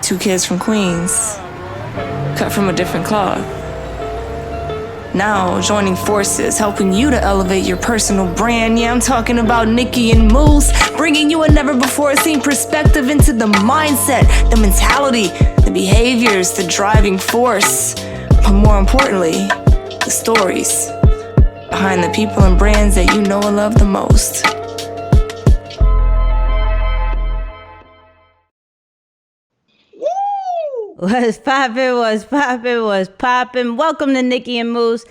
Two kids from Queens, cut from a different cloth. Now joining forces, helping you to elevate your personal brand. Yeah, I'm talking about Nicky and Moose, bringing you a never-before-seen perspective into the mindset, the mentality, the behaviors, the driving force, but more importantly, the stories behind the people and brands that you know and love the most. What's poppin'? Welcome to Nicky and Moose.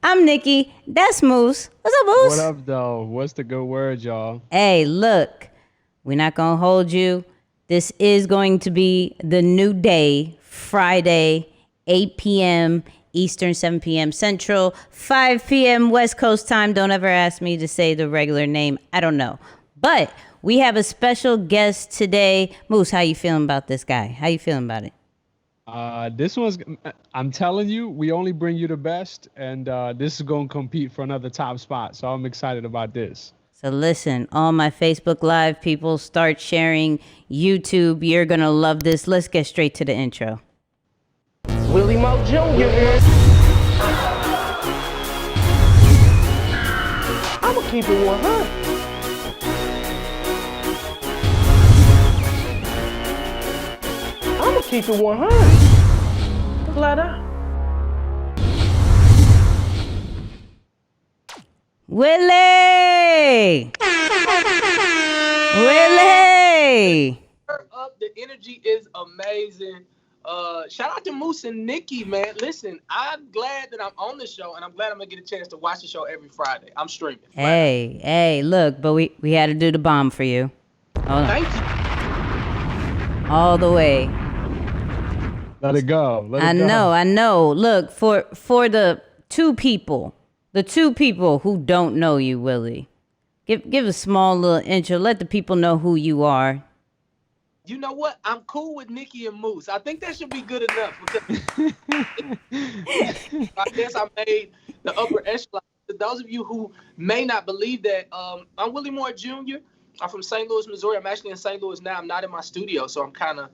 I'm Nicky. That's Moose. What's up, Moose? What up, though? What's the good word, y'all? Hey, look, we're not going to hold you. This is going to be the new day, Friday, 8 p.m. Eastern, 7 p.m. Central, 5 p.m. West Coast time. Don't ever ask me to say the regular name. I don't know. But we have a special guest today. Moose, how you feeling about this guy? How you feeling about it? I'm telling you, we only bring you the best, and this is going to compete for another top spot. So I'm excited about this. So listen, all my Facebook Live people, start sharing YouTube. You're going to love this. Let's get straight to the intro. Willie Mo Jr. I'ma keep it 100. I'ma keep it 100. Flat out. Willie! Willie! Up, the energy is amazing. Shout out to Moose and Nicky, man. Listen, I'm glad that I'm on the show, and I'm glad I'm gonna get a chance to watch the show every Friday. I'm streaming. Hey, look, but we had to do the bomb for you. Thank you. All the way. Let it go. I know. Look, for the two people who don't know you, Willie, give a small little intro. Let the people know who you are. You know what? I'm cool with Nicky and Moose. I think that should be good enough. Because I guess I made the upper echelon. For those of you who may not believe that, I'm Willie Moore Jr. I'm from St. Louis, Missouri. I'm actually in St. Louis now. I'm not in my studio, so I'm kind of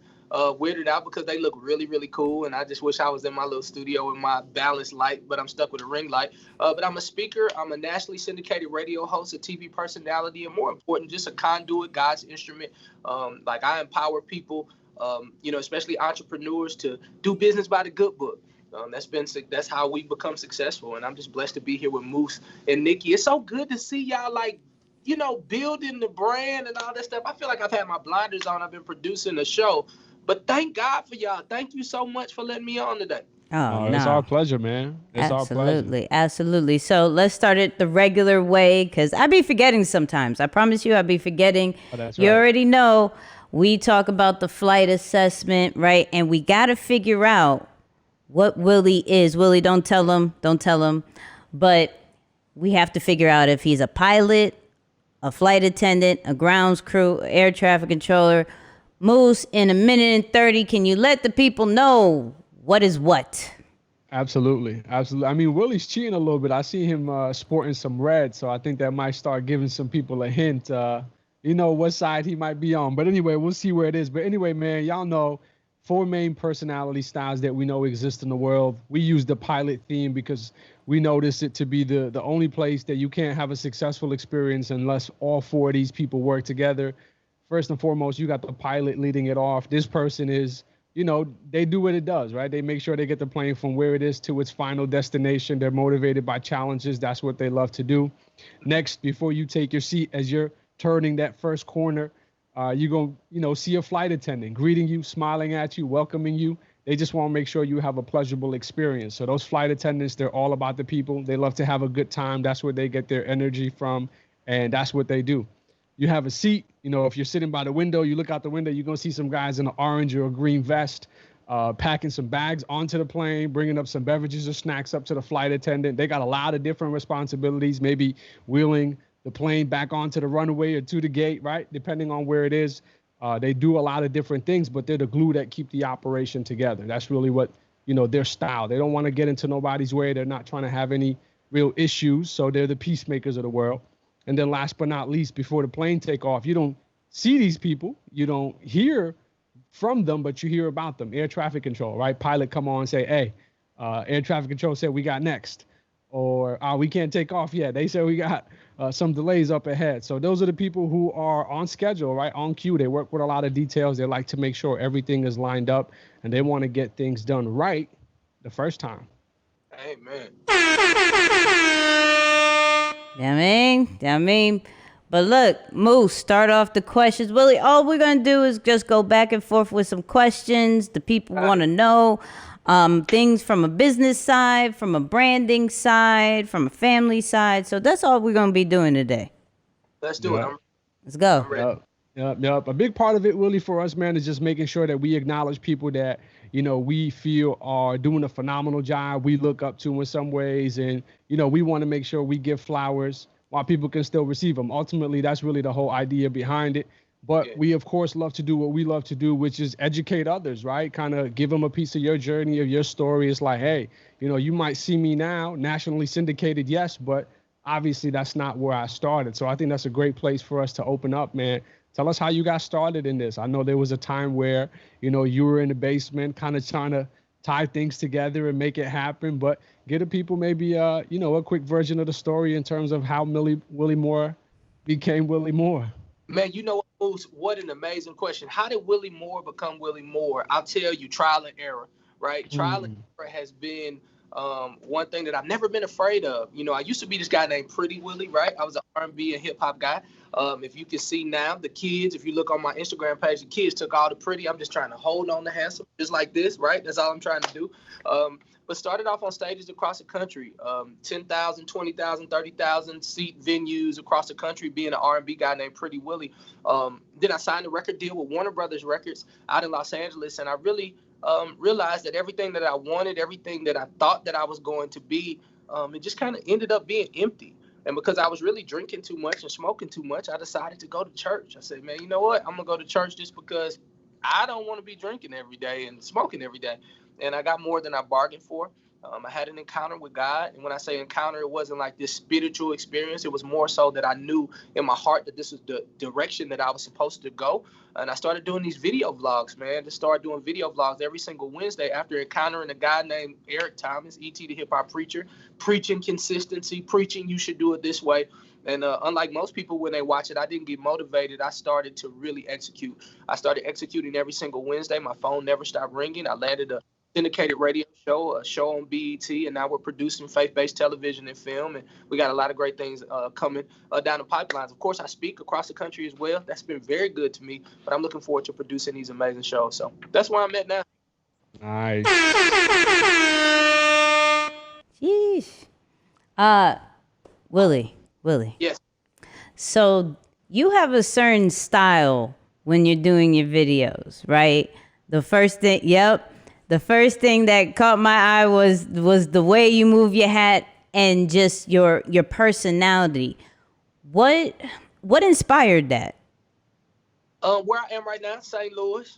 weirded out because they look really, really cool. And I just wish I was in my little studio with my balanced light, but I'm stuck with a ring light. But I'm a speaker. I'm a nationally syndicated radio host, a TV personality, and more important, just a conduit, God's instrument. Like I empower people, especially entrepreneurs to do business by the good book. That's how we become successful. And I'm just blessed to be here with Moose and Nicky. It's so good to see y'all building the brand and all that stuff. I feel like I've had my blinders on. I've been producing the show. But thank God for y'all. Thank you so much for letting me on today. Oh, no. It's our pleasure, man. It's our pleasure. Absolutely. So let's start it the regular way, because I be forgetting sometimes. I promise you, I be forgetting. Oh, that's you right. already know we talk about the flight assessment, right? And we got to figure out what Willie is. Willie, don't tell him. But we have to figure out if he's a pilot, a flight attendant, a grounds crew, air traffic controller. Moose, in a minute and 30, can you let the people know what is what? Absolutely. I mean, Willie's cheating a little bit. I see him sporting some red, so I think that might start giving some people a hint, what side he might be on. But anyway, we'll see where it is. But anyway, man, y'all know 4 main personality styles that we know exist in the world. We use the pilot theme because we notice it to be the only place that you can't have a successful experience unless all 4 of these people work together. First and foremost, you got the pilot leading it off. This person is, they do what it does, right? They make sure they get the plane from where it is to its final destination. They're motivated by challenges. That's what they love to do. Next, before you take your seat, as you're turning that first corner, you're going to, see a flight attendant greeting you, smiling at you, welcoming you. They just want to make sure you have a pleasurable experience. So those flight attendants, they're all about the people. They love to have a good time. That's where they get their energy from, and that's what they do. You have a seat. If you're sitting by the window, you look out the window, you're going to see some guys in an orange or a green vest packing some bags onto the plane, bringing up some beverages or snacks up to the flight attendant. They got a lot of different responsibilities, maybe wheeling the plane back onto the runway or to the gate, right? Depending on where it is. They do a lot of different things, but they're the glue that keep the operation together. That's really what, their style. They don't want to get into nobody's way. They're not trying to have any real issues. So they're the peacemakers of the world. And then last but not least, before the plane take off, you don't see these people. You don't hear from them, but you hear about them. Air traffic control, right? Pilot come on and say, hey, air traffic control said we got next. Or we can't take off yet. They said we got some delays up ahead. So those are the people who are on schedule, right? On cue. They work with a lot of details. They like to make sure everything is lined up, and they want to get things done right the first time. Amen. I mean. But look, Moose, start off the questions. Willie, all we're going to do is just go back and forth with some questions. The people want to know things from a business side, from a branding side, from a family side. So that's all we're going to be doing today. Let's do it. Let's go. Yep. A big part of it, Willie, for us, man, is just making sure that we acknowledge people that, you know, we feel are doing a phenomenal job. We look up to in some ways. And, you know, we want to make sure we give flowers while people can still receive them. Ultimately, that's really the whole idea behind it. But we, of course, love to do what we love to do, which is educate others, right? Kind of give them a piece of your journey, of your story. It's like, hey, you know, you might see me now, nationally syndicated, yes, but obviously that's not where I started. So I think that's a great place for us to open up, man. Tell us how you got started in this. I know there was a time where, you know, you were in the basement kind of trying to tie things together and make it happen, but give the people maybe, you know, a quick version of the story in terms of how Willie Moore became Willie Moore. Man, you know what an amazing question. How did Willie Moore become Willie Moore? I'll tell you, trial and error, right? Trial and error has been one thing that I've never been afraid of. You know, I used to be this guy named Pretty Willie, right? I was an R&B and hip hop guy. If you can see now, the kids, if you look on my Instagram page, the kids took all the pretty. I'm just trying to hold on to handsome, just like this, right? That's all I'm trying to do. But started off on stages across the country, 10,000, 20,000, 30,000 seat venues across the country, being an R&B guy named Pretty Willie. Then I signed a record deal with Warner Brothers Records out in Los Angeles, and I really realized that everything that I wanted, everything that I thought that I was going to be, it just kind of ended up being empty. And because I was really drinking too much and smoking too much, I decided to go to church. I said, man, you know what? I'm going to go to church just because I don't want to be drinking every day and smoking every day. And I got more than I bargained for. I had an encounter with God. And when I say encounter, it wasn't like this spiritual experience. It was more so that I knew in my heart that this was the direction that I was supposed to go. And I started doing these video vlogs, man. Just started doing video vlogs every single Wednesday after encountering a guy named Eric Thomas, E.T. the hip hop preacher, preaching consistency, preaching you should do it this way. And unlike most people, when they watch it, I didn't get motivated. I started to really execute. I started executing every single Wednesday. My phone never stopped ringing. I landed a syndicated radio show, a show on BET, and now we're producing faith-based television and film, and we got a lot of great things coming down the pipelines. Of course, I speak across the country as well. That's been very good to me, but I'm looking forward to producing these amazing shows. So that's where I'm at now. Nice. Sheesh. Willie. Yes. So you have a certain style when you're doing your videos, right? The first thing that caught my eye was the way you move your hat and just your personality. What inspired that? Where I am right now, St. Louis.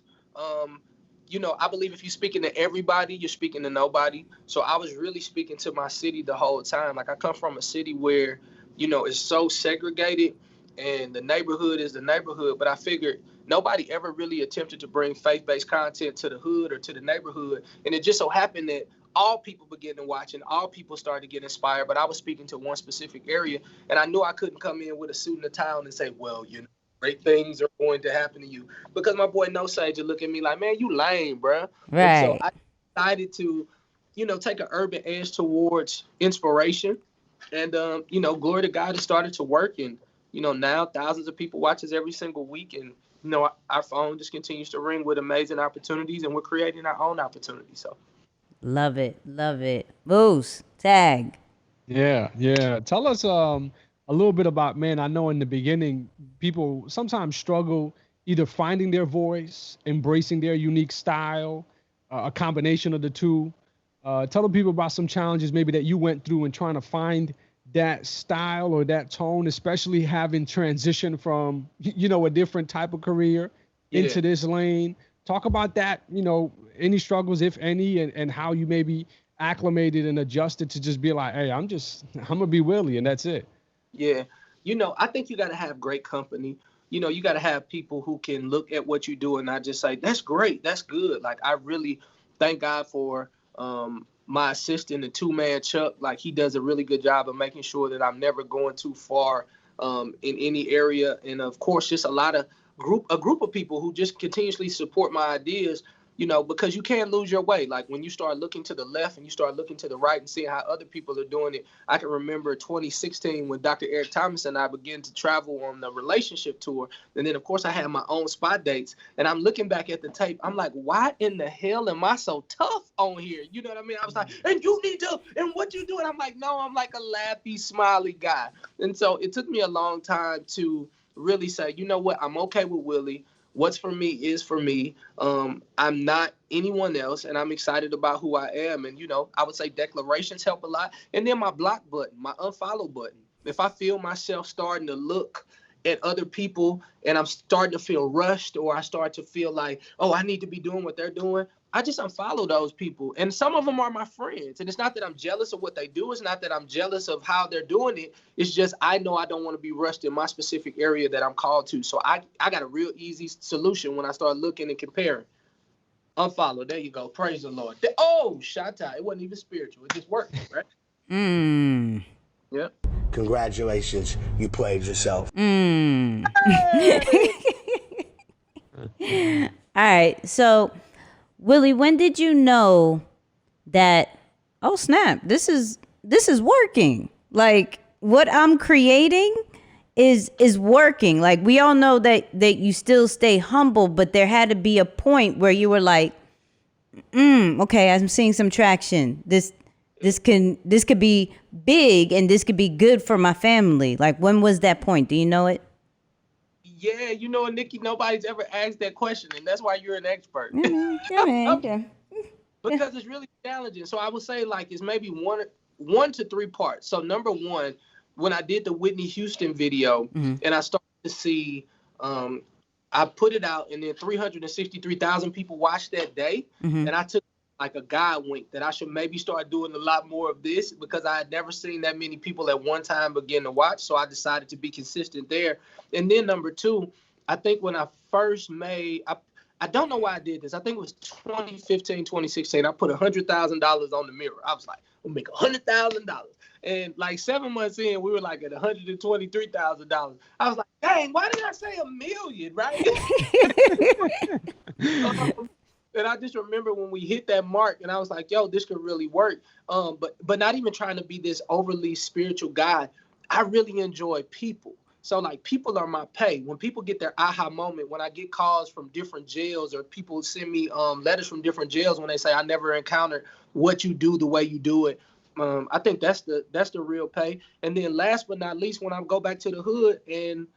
You know, I believe if you're speaking to everybody, you're speaking to nobody. So I was really speaking to my city the whole time. Like, I come from a city where, you know, it's so segregated and the neighborhood is the neighborhood. But I figured nobody ever really attempted to bring faith-based content to the hood or to the neighborhood. And it just so happened that all people began to watch and all people started to get inspired. But I was speaking to one specific area, and I knew I couldn't come in with a suit and a tie on and say, well, you know, great things are going to happen to you. Because my boy No Sage would look at me like, man, you lame, bro. Right. And so I decided to, you know, take an urban edge towards inspiration. And, you know, glory to God, it started to work. And, you know, now thousands of people watch us every single week. And, you know, our phone just continues to ring with amazing opportunities, and we're creating our own opportunities. So, love it. Moose, tag. Yeah. Tell us a little bit about, man, I know in the beginning, people sometimes struggle either finding their voice, embracing their unique style, a combination of the two. Tell the people about some challenges maybe that you went through in trying to find that style or that tone, especially having transitioned from, you know, a different type of career into this lane. Talk about that, you know, any struggles, if any, and how you maybe acclimated and adjusted to just be like, hey, I'm gonna be Willie and that's it. Yeah. You know, I think you got to have great company. you got to have people who can look at what you do and not just say, that's great, that's good. Like, I really thank God for my assistant, the 2-man Chuck. Like, he does a really good job of making sure that I'm never going too far in any area. And of course, just a group of people who just continuously support my ideas, because you can't lose your way. Like, when you start looking to the left and you start looking to the right and seeing how other people are doing it. I can remember 2016 when Dr. Eric Thomas and I began to travel on the relationship tour. And then, of course, I had my own spot dates. And I'm looking back at the tape. I'm like, why in the hell am I so tough on here? You know what I mean? I was like, and you need to, and what you doing? I'm like, no, I'm like a laughy, smiley guy. And so it took me a long time to really say, you know what? I'm okay with Willie. What's for me is for me. I'm not anyone else, and I'm excited about who I am. And, I would say declarations help a lot. And then my block button, my unfollow button. If I feel myself starting to look at other people and I'm starting to feel rushed, or I start to feel like, oh, I need to be doing what they're doing, I just unfollow those people. And some of them are my friends. And it's not that I'm jealous of what they do. It's not that I'm jealous of how they're doing it. It's just I know I don't want to be rushed in my specific area that I'm called to. So I got a real easy solution when I start looking and comparing. Unfollow. There you go. Praise the Lord. Oh, Shatta. It wasn't even spiritual. It just worked, right? Yeah. Congratulations. You played yourself. All right. So, Willie, when did you know that, oh snap, this is working? Like, what I'm creating is working. Like, we all know that you still stay humble, but there had to be a point where you were like, okay, I'm seeing some traction. This could be big, and this could be good for my family. Like, when was that point? Do you know it? Yeah, Nicky, nobody's ever asked that question, and that's why you're an expert. Okay. Because it's really challenging. So I would say, like, it's maybe one to 3 parts. So number one, when I did the Whitney Houston video, and I started to see, I put it out, and then 363,000 people watched that day, and I took like a God wink that I should maybe start doing a lot more of this, because I had never seen that many people at one time begin to watch. So I decided to be consistent there. And then number two, I think when I first made, I don't know why I did this. I think it was 2015, 2016. I put $100,000 on the mirror. I was like, I'll make $100,000. And like 7 months in, we were like at $123,000. I was like, dang, why did I say $1 million, right? And I just remember when we hit that mark, and I was like, yo, this could really work. But not even trying to be this overly spiritual guy. I really enjoy people. So, like, people are my pay. When people get their aha moment, when I get calls from different jails, or people send me letters from different jails when they say, I never encountered what you do the way you do it. I think that's the real pay. And then last but not least, when I go back to the hood and,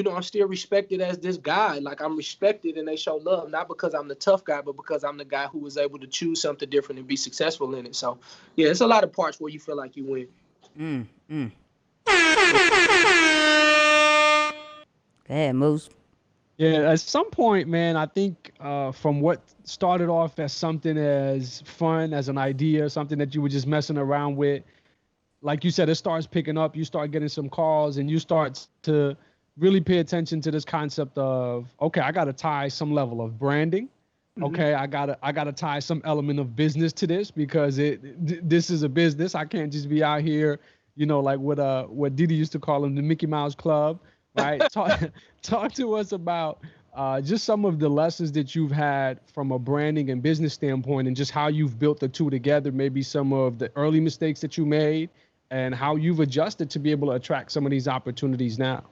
I'm still respected as this guy. Like, I'm respected and they show love, not because I'm the tough guy, but because I'm the guy who was able to choose something different and be successful in it. So, yeah, it's a lot of parts where you feel like you win. Go ahead, Moose. Yeah, at some point, man, I think from what started off as something as fun, as an idea, something that you were just messing around with, like you said, it starts picking up. You start getting some calls, and you start to really pay attention to this concept of, okay, I got to tie some level of branding. Okay, I gotta tie some element of business to this, because this is a business. I can't just be out here, like what Didi used to call them, the Mickey Mouse Club, right? Talk to us about just some of the lessons that you've had from a branding and business standpoint, and just how you've built the two together. Maybe some of the early mistakes that you made, and how you've adjusted to be able to attract some of these opportunities now.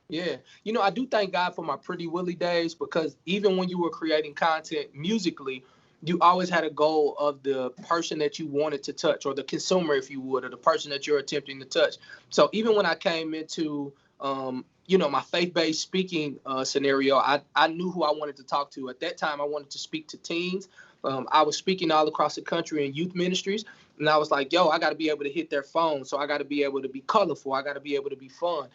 Yeah. I do thank God for my Pretty Willie days, because even when you were creating content musically, you always had a goal of the person that you wanted to touch, or the consumer, if you would, or the person that you're attempting to touch. So even when I came into, my faith-based speaking scenario, I knew who I wanted to talk to. At that time, I wanted to speak to teens. I was speaking all across the country in youth ministries. And I was like, yo, I got to be able to hit their phone. So I got to be able to be colorful. I got to be able to be fun.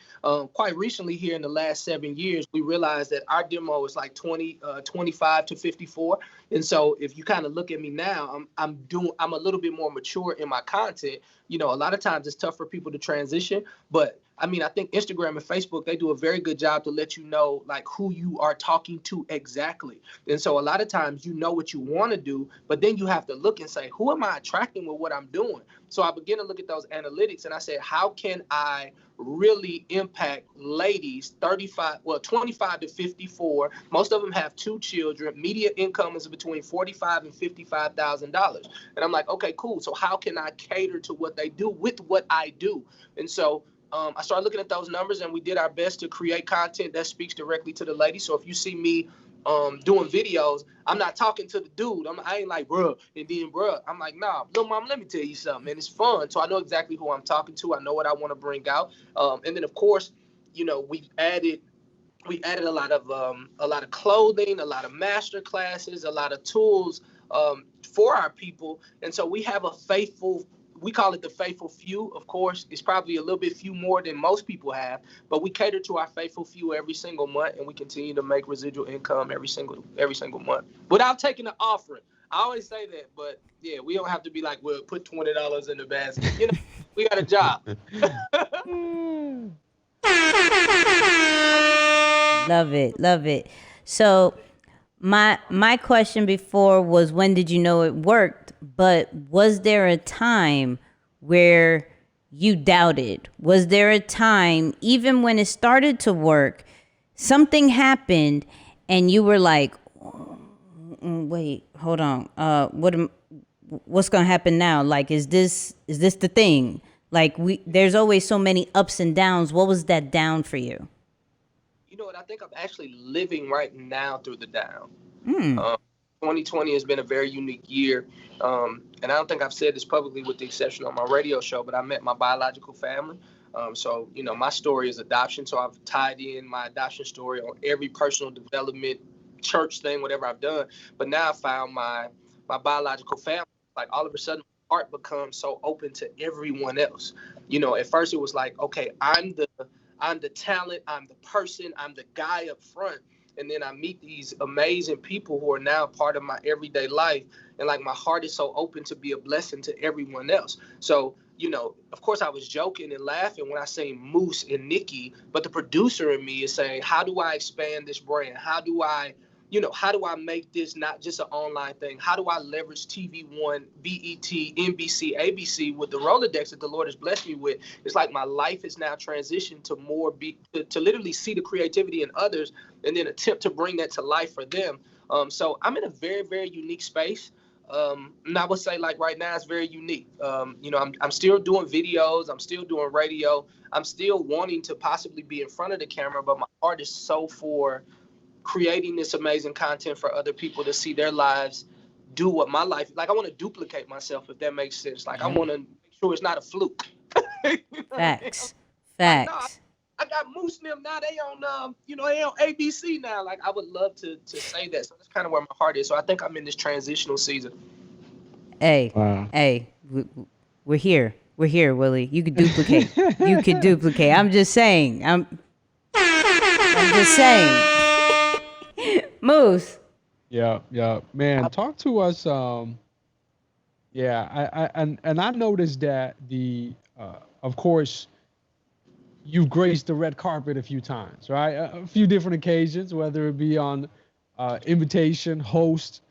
Quite recently here in the last 7 years, we realized that our demo is like 25 to 54. And so if you kind of look at me now, I'm a little bit more mature in my content. A lot of times it's tough for people to transition, but I mean, I think Instagram and Facebook, they do a very good job to let you know like who you are talking to exactly. And so a lot of times you know what you want to do, but then you have to look and say, who am I attracting with what I'm doing? So I began to look at those analytics and I said, how can I really impact ladies 25 to 54? Most of them have 2 children. Media income is between $45,000 and $55,000. And I'm like, okay, cool. So how can I cater to what they do with what I do? And so I started looking at those numbers, and we did our best to create content that speaks directly to the lady. So if you see me doing videos, I'm not talking to the dude. I ain't like, bruh, and then bruh. I'm like, nah, little mom, let me tell you something. And it's fun. So I know exactly who I'm talking to. I know what I want to bring out. And then, of course, we added a lot of clothing, a lot of master classes, a lot of tools for our people. And so we have we call it the faithful few. Of course, it's probably a little bit few more than most people have, but we cater to our faithful few every single month, and we continue to make residual income every single month without taking an offering. I always say that, but yeah, we don't have to be like, well, put $20 in the basket. We got a job. Love it. So my question before was, when did you know it worked? But was there a time where you doubted? Was there a time, even when it started to work, something happened and you were like, wait, hold on, what's gonna happen now? Like, is this the thing? Like, there's always so many ups and downs. What was that down for you? You know what? I think I'm actually living right now through the down. 2020 has been a very unique year. And I don't think I've said this publicly with the exception of my radio show, but I met my biological family. So, my story is adoption. So I've tied in my adoption story on every personal development, church thing, whatever I've done. But now I found my biological family. Like, all of a sudden, my heart becomes so open to everyone else. At first it was like, okay, I'm the talent, I'm the person, I'm the guy up front. And then I meet these amazing people who are now part of my everyday life. And like, my heart is so open to be a blessing to everyone else. So, of course I was joking and laughing when I seen Moose and Nicky, but the producer in me is saying, how do I expand this brand? How do I make this not just an online thing? How do I leverage TV One, BET, NBC, ABC with the Rolodex that the Lord has blessed me with? It's like my life is now transitioned to more to literally see the creativity in others and then attempt to bring that to life for them. So I'm in a very, very unique space. And I would say, like, right now it's very unique. I'm still doing videos. I'm still doing radio. I'm still wanting to possibly be in front of the camera, but my heart is so for creating this amazing content for other people to see their lives do what my life, like, I want to duplicate myself, if that makes sense. Like, I want to make sure it's not a fluke. Facts. I got Moose and them now. They on they on ABC now. Like, I would love to say that. So that's kind of where my heart is. So I think I'm in this transitional season. Hey, we're here, Willie. You could duplicate. I'm just saying. Moose. Yeah, man. Talk to us. I noticed that of course, you've graced the red carpet a few times, right? A few different occasions, whether it be on invitation, host,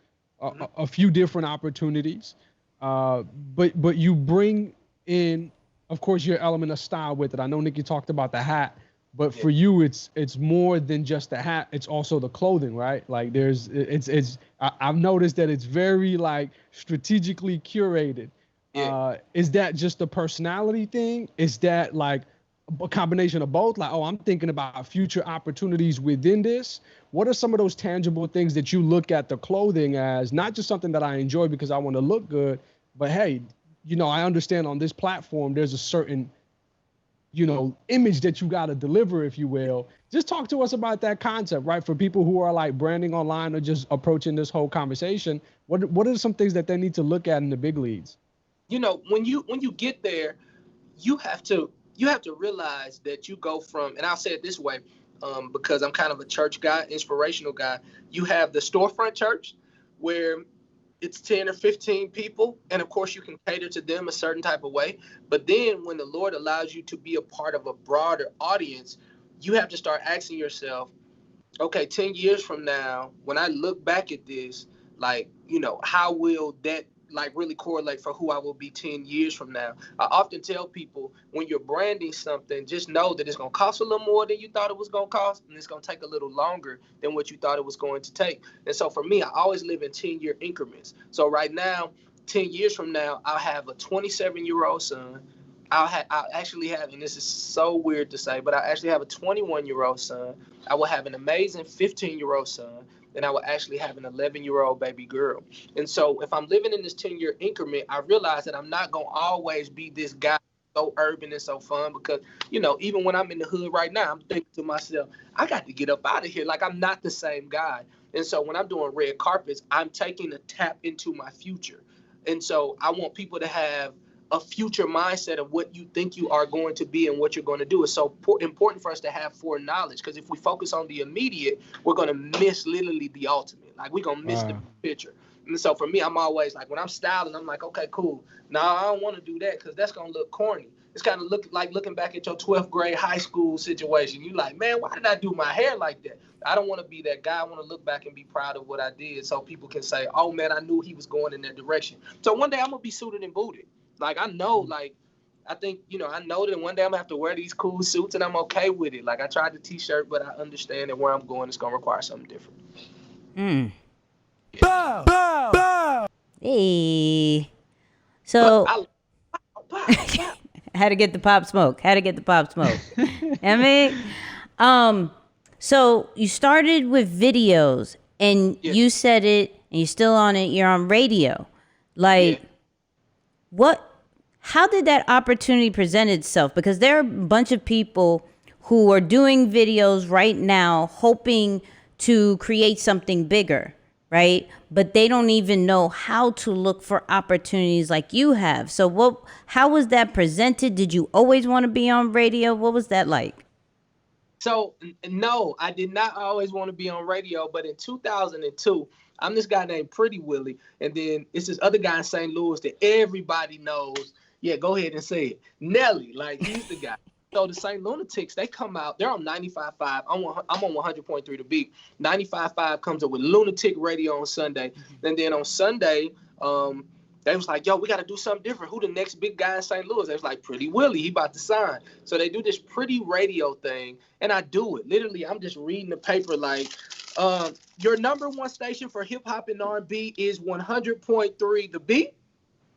a few different opportunities. But you bring in, of course, your element of style with it. I know Nicky talked about the hat. But for you, it's more than just the hat. It's also the clothing, right? Like, I've noticed that it's very, like, strategically curated. Yeah. Is that just a personality thing? Is that like a combination of both? Like, oh, I'm thinking about future opportunities within this. What are some of those tangible things that you look at the clothing as, not just something that I enjoy because I want to look good, but hey, I understand on this platform, there's a certain image that you got to deliver, if you will. Just talk to us about that concept, right? For people who are like branding online or just approaching this whole conversation, what are some things that they need to look at in the big leagues? When you get there, you have to realize that you go from, and I'll say it this way, because I'm kind of a church guy, inspirational guy. You have the storefront church, where it's 10 or 15 people, and of course you can cater to them a certain type of way. But then when the Lord allows you to be a part of a broader audience, you have to start asking yourself, okay, 10 years from now, when I look back at this, like, how will that like really correlate for who I will be 10 years from now? I often tell people, when you're branding something, just know that it's going to cost a little more than you thought it was going to cost, and it's going to take a little longer than what you thought it was going to take. And so for me, I always live in 10-year increments. So right now, 10 years from now, I'll have a 27-year-old son. I'll actually have, and this is so weird to say, but I actually have a 21-year-old son. I will have an amazing 15-year-old son, and I will actually have an 11-year-old baby girl. And so if I'm living in this 10-year increment, I realize that I'm not going to always be this guy so urban and so fun, because, even when I'm in the hood right now, I'm thinking to myself, I got to get up out of here. Like, I'm not the same guy. And so when I'm doing red carpets, I'm taking a tap into my future. And so I want people to have a future mindset of what you think you are going to be and what you're going to do. It's so important for us to have foreknowledge, because if we focus on the immediate, we're going to miss literally the ultimate. Like, we're going to miss the picture. And so for me, I'm always like, when I'm styling, I'm like, okay, cool. No, I don't want to do that, because that's going to look corny. It's kind of looking back at your 12th grade high school situation. You're like, man, why did I do my hair like that? I don't want to be that guy. I want to look back and be proud of what I did, so people can say, oh, man, I knew he was going in that direction. So one day I'm going to be suited and booted. Like, I know, I think, I know that one day I'm going to have to wear these cool suits, and I'm okay with it. Like, I tried the T-shirt, but I understand that where I'm going is going to require something different. Yeah. Bow, bow, bow. Hey. So, had to get the pop smoke. So you started with videos, and you said it, and you're still on it. You're on radio. Like, how did that opportunity present itself? Because there are a bunch of people who are doing videos right now, hoping to create something bigger, right? But they don't even know how to look for opportunities like you have. So how was that presented? Did you always want to be on radio? What was that like? So, no, I did not always want to be on radio, but in 2002, I'm this guy named Pretty Willie, and then it's this other guy in St. Louis that everybody knows. Yeah, go ahead and say it. Nelly, like, he's the guy. So the St. Lunatics, they come out, they're on 95.5. I'm on 100.3 The Beat. 95.5 comes up with Lunatic Radio on Sunday. And then on Sunday, they was like, yo, we got to do something different. Who the next big guy in St. Louis? They was like, Pretty Willie, he about to sign. So they do this Pretty radio thing, and I do it. Literally, I'm just reading the paper like, your number one station for hip hop and R&B is 100.3 The Beat.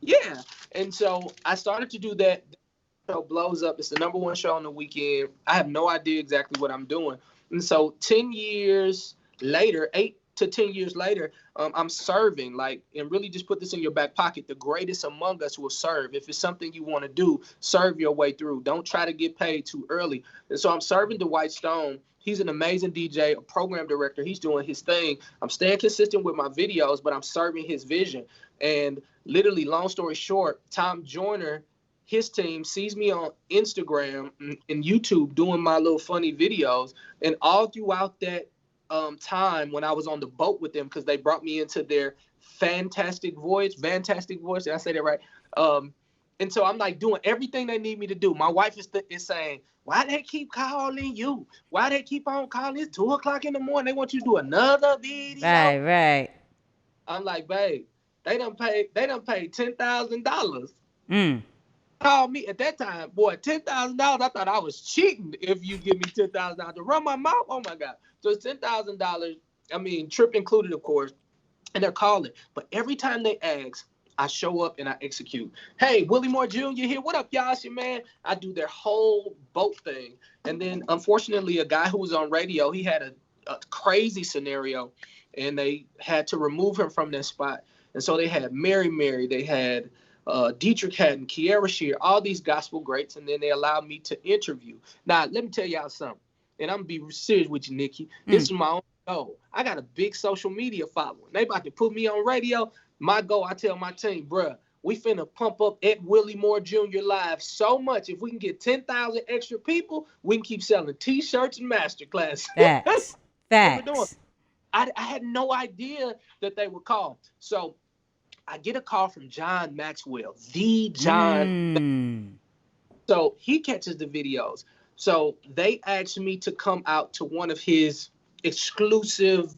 Yeah. And so I started to do that. The show blows up. It's the number one show on the weekend. I have no idea exactly what I'm doing. And so 10 years later, 8 to 10 years later, I'm serving, like, and really just put this in your back pocket. The greatest among us will serve. If it's something you want to do, serve your way through. Don't try to get paid too early. And so I'm serving Dwight Stone. He's an amazing DJ, a program director. He's doing his thing. I'm staying consistent with my videos, but I'm serving his vision. And literally, long story short, Tom Joyner, his team, sees me on Instagram and YouTube doing my little funny videos. And all throughout that time when I was on the boat with them, because they brought me into their fantastic voyage. Did I say that right? And so I'm like doing everything they need me to do. My wife is saying, why they keep calling you? Why they keep on calling? It's 2:00 in the morning. They want you to do another video. Right. I'm like, babe, they done paid $10,000. Call me at that time, boy, $10,000. I thought I was cheating if you give me $10,000 to run my mouth. Oh my God. So it's $10,000. I mean, trip included, of course. And they're calling. But every time they ask, I show up and I execute. Hey, Willie Moore Jr. here. What up, y'all? It's your man. I do their whole boat thing. And then, unfortunately, a guy who was on radio, he had a crazy scenario, and they had to remove him from that spot. And so they had Mary, they had Dietrich Haddon, Kiara Shear, all these gospel greats, and then they allowed me to interview. Now, let me tell y'all something, and I'm going to be serious with you, Nicky. This is my own goal. I got a big social media following. They about to put me on radio. My goal, I tell my team, bruh, we finna pump up at Willie Moore Jr. Live so much. If we can get 10,000 extra people, we can keep selling T-shirts and masterclasses. Facts. I had no idea that they would call. So I get a call from John Maxwell, the John. So he catches the videos. So they asked me to come out to one of his exclusive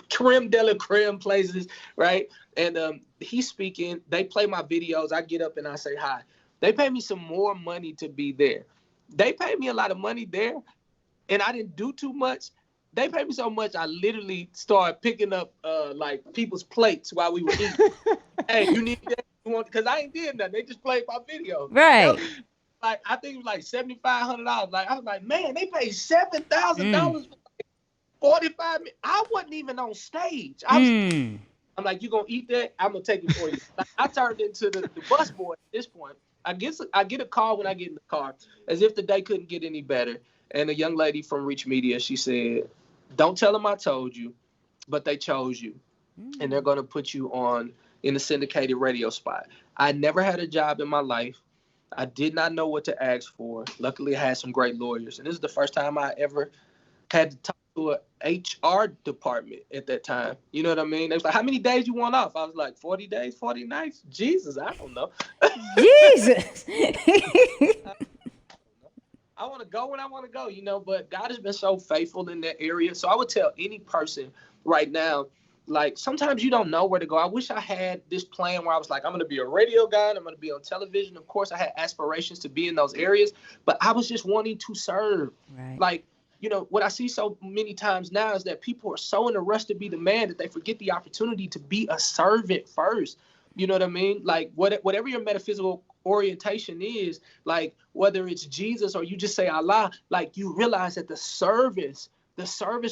creme de la creme places, right? And he's speaking. They play my videos. I get up and I say hi. They pay me some more money to be there. They paid me a lot of money there, and I didn't do too much. They paid me so much, I literally started picking up like people's plates while we were eating. Hey, you need that? Because I ain't did nothing. They just played my video. Right. Like, I think it was like $7,500. Like, I was like, man, they paid $7,000 for 45 minutes. I wasn't even on stage. I'm like, you gonna eat that? I'm gonna take it for you. Like, I turned into the bus boy at this point. I get a call when I get in the car, as if the day couldn't get any better. And a young lady from Reach Media, she said, don't tell them I told you, but they chose you. And they're going to put you on in a syndicated radio spot. I never had a job in my life. I did not know what to ask for. Luckily, I had some great lawyers. And this is the first time I ever had to talk to a HR department at that time. You know what I mean? They was like, how many days you want off? I was like, 40 days, 40 nights? Jesus, I don't know. Jesus. I want to go when I want to go, you know, but God has been so faithful in that area. So I would tell any person right now, like, sometimes you don't know where to go. I wish I had this plan where I was like, I'm going to be a radio guy and I'm going to be on television. Of course, I had aspirations to be in those areas, but I was just wanting to serve. Right. Like, you know, what I see so many times now is that people are so in a rush to be the man that they forget the opportunity to be a servant first. You know what I mean? Like, whatever your metaphysical orientation is, like, whether it's Jesus or you just say Allah, like, you realize that the service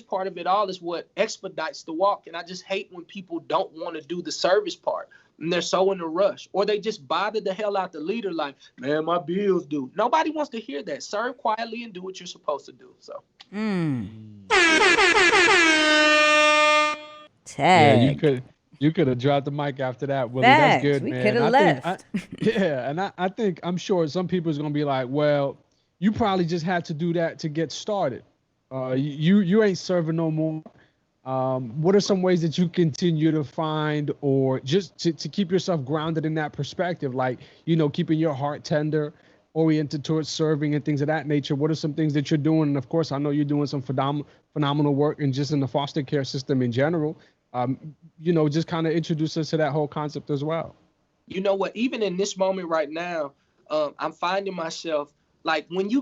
part of it all is what expedites the walk. And I just hate when people don't want to do the service part and they're so in a rush, or they just bother the hell out the leader. Like, man, my bills due. Nobody wants to hear that. Serve quietly and do what you're supposed to do. So. Tag. Yeah, you could have dropped the mic after that, Willie. Facts. That's good, We man. could have left. I'm sure some people is gonna be like, well, you probably just had to do that to get started. You ain't serving no more. What are some ways that you continue to find, or just to keep yourself grounded in that perspective, like, you know, keeping your heart tender, oriented towards serving and things of that nature? What are some things that you're doing? And of course, I know you're doing some phenomenal work and just in the foster care system in general. You know, just kind of introduce us to that whole concept as well. You know what? Even in this moment right now, I'm finding myself, like, when you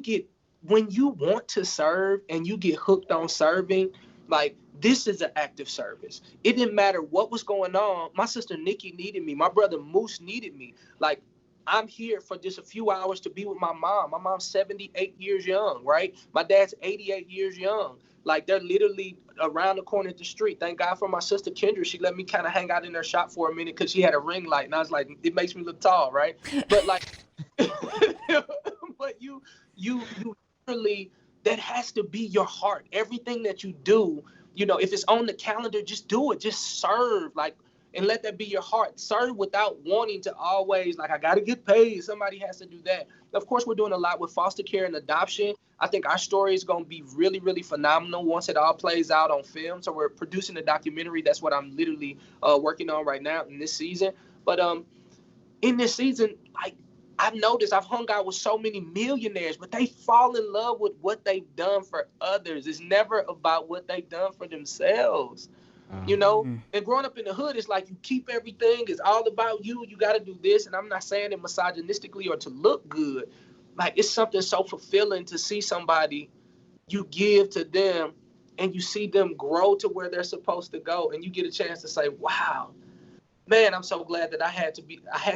want to serve and you get hooked on serving, like, this is an active service. It didn't matter what was going on. My sister Nicky needed me. My brother Moose needed me. Like, I'm here for just a few hours to be with my mom. My mom's 78 years young, right? My dad's 88 years young. Like, they're literally around the corner at the street. Thank God for my sister Kendra. She let me kind of hang out in her shop for a minute because she had a ring light. And I was like, it makes me look tall, right? But, like, but you literally, that has to be your heart. Everything that you do, you know, if it's on the calendar, just do it. Just serve, like, and let that be your heart. Serve without wanting to always, like, I got to get paid. Somebody has to do that. Of course, we're doing a lot with foster care and adoption. I think our story is going to be really, really phenomenal once it all plays out on film. So we're producing a documentary. That's what I'm literally working on right now in this season. But in this season, like, I've noticed I've hung out with so many millionaires, but they fall in love with what they've done for others. It's never about what they've done for themselves. You know, and growing up in the hood, it's like you keep everything. It's all about you. You got to do this. And I'm not saying it misogynistically or to look good. Like, it's something so fulfilling to see somebody, you give to them and you see them grow to where they're supposed to go. And you get a chance to say, wow, man, I'm so glad that I had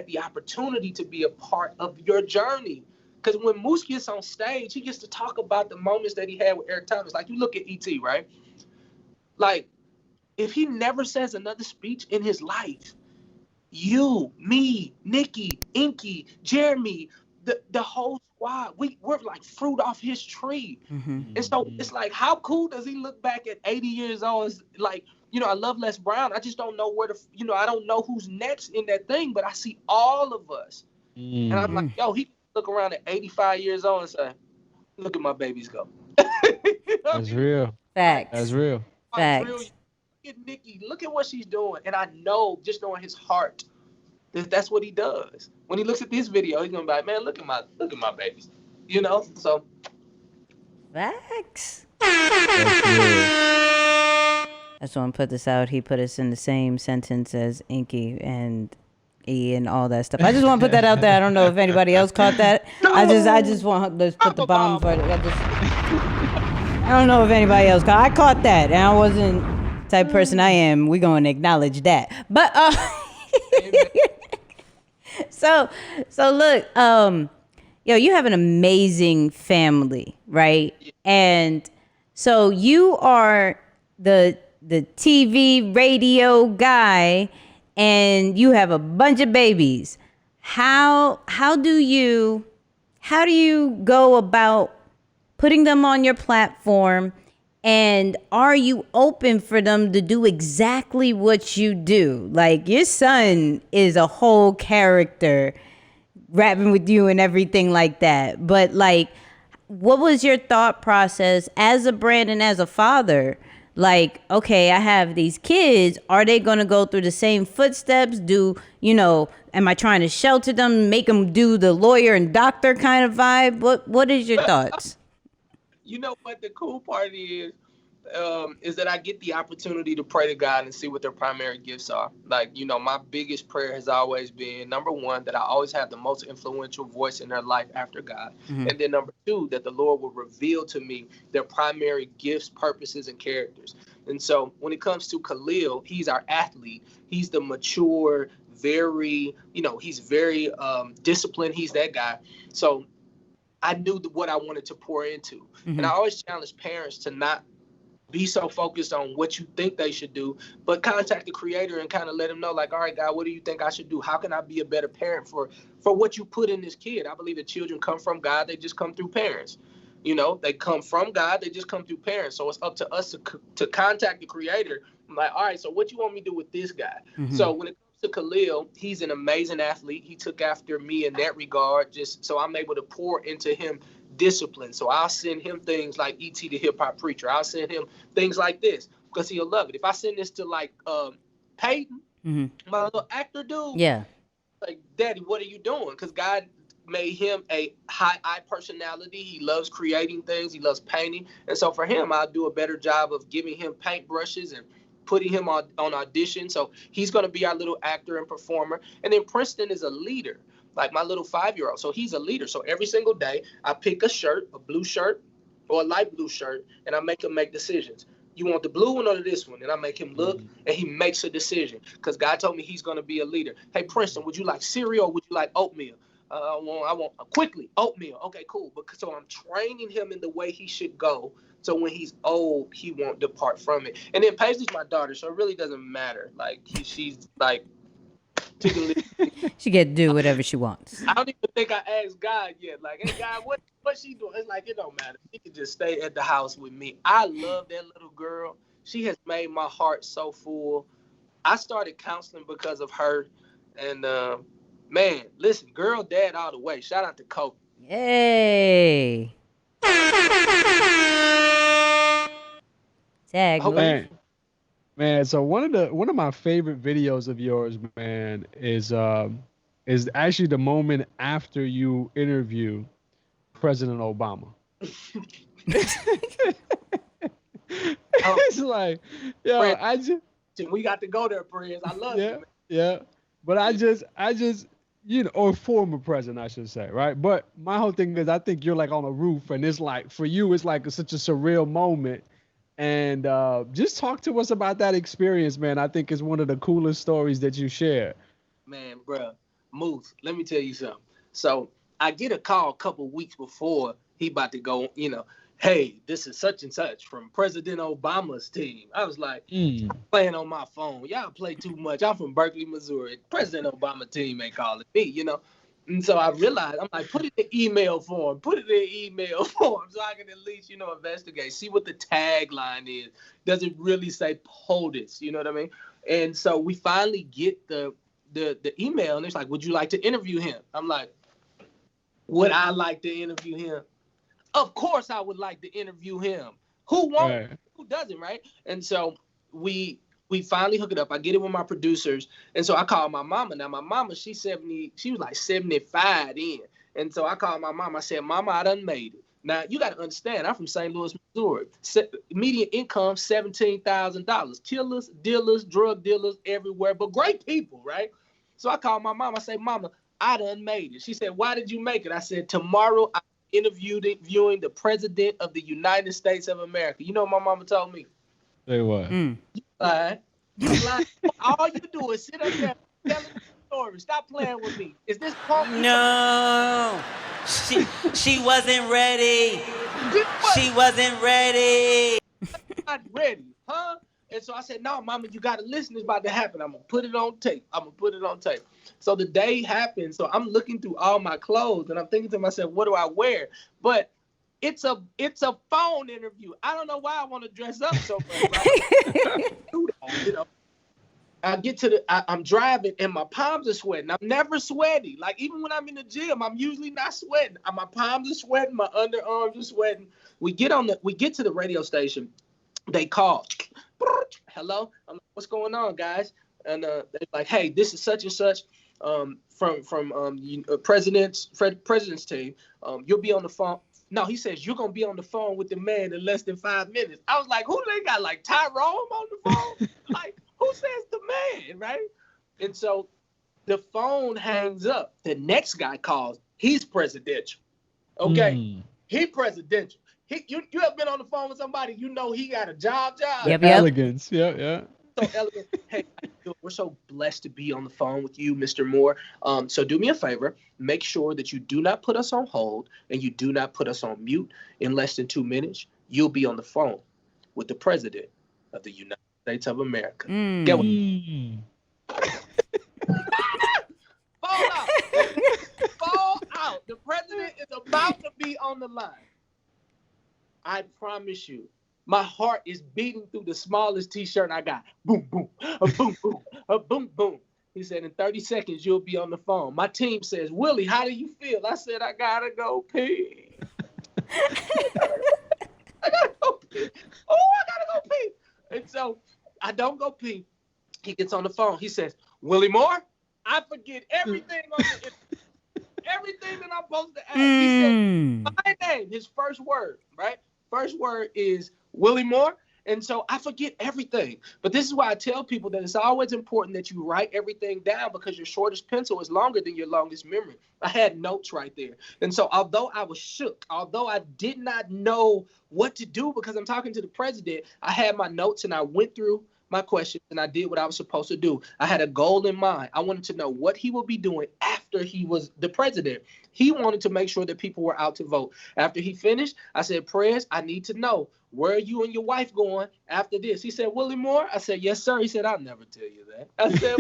the opportunity to be a part of your journey. Because when Moose gets on stage, he gets to talk about the moments that he had with Eric Thomas. Like, you look at E.T., right? Like, if he never says another speech in his life, you, me, Nicky, Inky, Jeremy, the whole squad, we're like fruit off his tree. And so it's like, how cool does he look back at 80 years old? It's like, you know, I love Les Brown. I just don't know where to, you know, I don't know who's next in that thing, but I see all of us. And I'm like, yo, he look around at 85 years old and say, look at my babies go. That's real. Facts. That's real. Facts. at Nicky, look at what she's doing. And I know, just knowing his heart, that's what he does. When he looks at this video, he's gonna be like, man, look at my babies. You know? So Facts. That's real. I just want to put this out. He put us in the same sentence as Inky and E and all that stuff. I just want to put that out there. I don't know if anybody else caught that. I just want to put the bomb for it. I don't know if anybody else caught. I caught that, and I wasn't the type of person I am. We're going to acknowledge that. But so look, yo, you have an amazing family, right? And so you are the TV, radio guy, and you have a bunch of babies. How do you go about putting them on your platform, and are you open for them to do exactly what you do? Like, your son is a whole character, rapping with you and everything like that. But like, what was your thought process as a brand and as a father? Like, okay, I have these kids. Are they going to go through the same footsteps? Am I trying to shelter them, make them do the lawyer and doctor kind of vibe? What is your thoughts? You know what the cool part is that I get the opportunity to pray to God and see what their primary gifts are. Like, my biggest prayer has always been, number one, that I always have the most influential voice in their life after God. Mm-hmm. And then number two, that the Lord will reveal to me their primary gifts, purposes, and characters. And so when it comes to Khalil, he's our athlete. He's the mature, he's very disciplined. He's that guy. So I knew what I wanted to pour into. Mm-hmm. And I always challenge parents to not be so focused on what you think they should do, but contact the creator and kind of let him know, like, all right, God, what do you think I should do? How can I be a better parent for what you put in this kid? I believe that children come from God. They just come through parents. They come from God. They just come through parents. So it's up to us to contact the creator. I'm like, all right, so what you want me to do with this guy? Mm-hmm. So when it comes to Khalil, he's an amazing athlete. He took after me in that regard, just so I'm able to pour into him discipline. So I'll send him things like E.T. the hip hop preacher. I'll send him things like this because he'll love it. If I send this to like Peyton, mm-hmm. my little actor dude, yeah, like, Daddy, what are you doing? Because God made him a high eye personality. He loves creating things. He loves painting. And so for him, I'll do a better job of giving him paint brushes and putting him on audition. So he's going to be our little actor and performer. And then Princeton is a leader, like my little 5-year-old. So he's a leader. So every single day I pick a shirt, a blue shirt or a light blue shirt, and I make him make decisions. You want the blue one or this one? And I make him look, and he makes a decision because God told me he's going to be a leader. Hey, Princeton, would you like cereal or would you like oatmeal? I want quickly oatmeal. Okay, cool. So I'm training him in the way he should go. So when he's old, he won't depart from it. And then Paisley's my daughter, so it really doesn't matter. Like she's like, she get to do whatever she wants. I don't even think I asked God yet. Like, hey God, what she doing? It's like, it don't matter. She can just stay at the house with me. I love that little girl. She has made my heart so full. I started counseling because of her, and man, listen, girl, dad, all the way. Shout out to Kobe. Yay! Tag, man. So one of my favorite videos of yours, man, is actually the moment after you interview President Obama. It's like, yo, Prince, we got to go there, Prince. I love you, man. Yeah. But I just, or former president, I should say, right? But my whole thing is, I think you're like on a roof, and it's like, for you, it's like such a surreal moment. And just talk to us about that experience, man. I think it's one of the coolest stories that you share. Man, bro, Moose, let me tell you something. So I get a call a couple weeks before he about to go, hey, this is such and such from President Obama's team. I was like, playing on my phone. Y'all play too much. I'm from Berkeley, Missouri. President Obama team ain't calling me, And so I realized, I'm like, put it in email form. So I can at least, investigate, see what the tagline is. Does it really say POTUS? You know what I mean? And so we finally get the email, and it's like, would you like to interview him? I'm like, would I like to interview him? Of course I would like to interview him. Who won't? Right. Who doesn't, right? And so we we finally hook it up. I get it with my producers. And so I call my mama. Now, my mama, she was like 75 then. And so I called my mom. I said, Mama, I done made it. Now, you got to understand, I'm from St. Louis, Missouri. Median income, $17,000. Killers, dealers, drug dealers everywhere, but great people, right? So I called my mom. I said, Mama, I done made it. She said, why did you make it? I said, tomorrow I'm interviewing the President of the United States of America. You know what my mama told me? Say what? You lying. All you do is sit up there telling the story. Stop playing with me. Is this punk? No, she wasn't ready. She wasn't ready. Not ready, huh? And so I said, no, Mama, you got to listen. It's about to happen. I'm going to put it on tape. So the day happened. So I'm looking through all my clothes and I'm thinking to myself, what do I wear? But it's a phone interview. I don't know why I want to dress up so much. Right? You know, I'm driving and my palms are sweating. I'm never sweaty. Like even when I'm in the gym, I'm usually not sweating. My palms are sweating. My underarms are sweating. We get to the radio station. They call. Hello. I'm like, what's going on, guys? And they're like, hey, this is such and such from president's team. You'll be on the phone. No, he says you're gonna be on the phone with the man in less than 5 minutes. I was like, who do they got? Like Tyrone on the phone? Like, who says the man, right? And so the phone hangs up. The next guy calls. He's presidential. Okay, he presidential. You have been on the phone with somebody, you know he got a job. Yep. Elegance. Yeah. So elegant. Hey, we're so blessed to be on the phone with you, Mr. Moore. So do me a favor. Make sure that you do not put us on hold and you do not put us on mute. In less than 2 minutes, you'll be on the phone with the President of the United States of America. Get what? Fall out. The President is about to be on the line. I promise you, my heart is beating through the smallest T-shirt I got. Boom, boom, a boom, boom, a boom, boom. He said, in 30 seconds, you'll be on the phone. My team says, Willie, how do you feel? I said, I gotta go pee. I gotta go pee. Oh, I gotta go pee. And so I don't go pee. He gets on the phone. He says, Willie Moore, I forget everything everything that I'm supposed to ask. He said, my name, his first word, right? First word is Willie Moore. And so I forget everything. But this is why I tell people that it's always important that you write everything down because your shortest pencil is longer than your longest memory. I had notes right there. And so although I was shook, although I did not know what to do because I'm talking to the president, I had my notes and I went through my questions and I did what I was supposed to do. I had a goal in mind. I wanted to know what he would be doing after he was the president. He wanted to make sure that people were out to vote. After he finished, I said, Prez, I need to know, where are you and your wife going after this? He said, Willie Moore? I said, yes, sir. He said, I'll never tell you that. I said,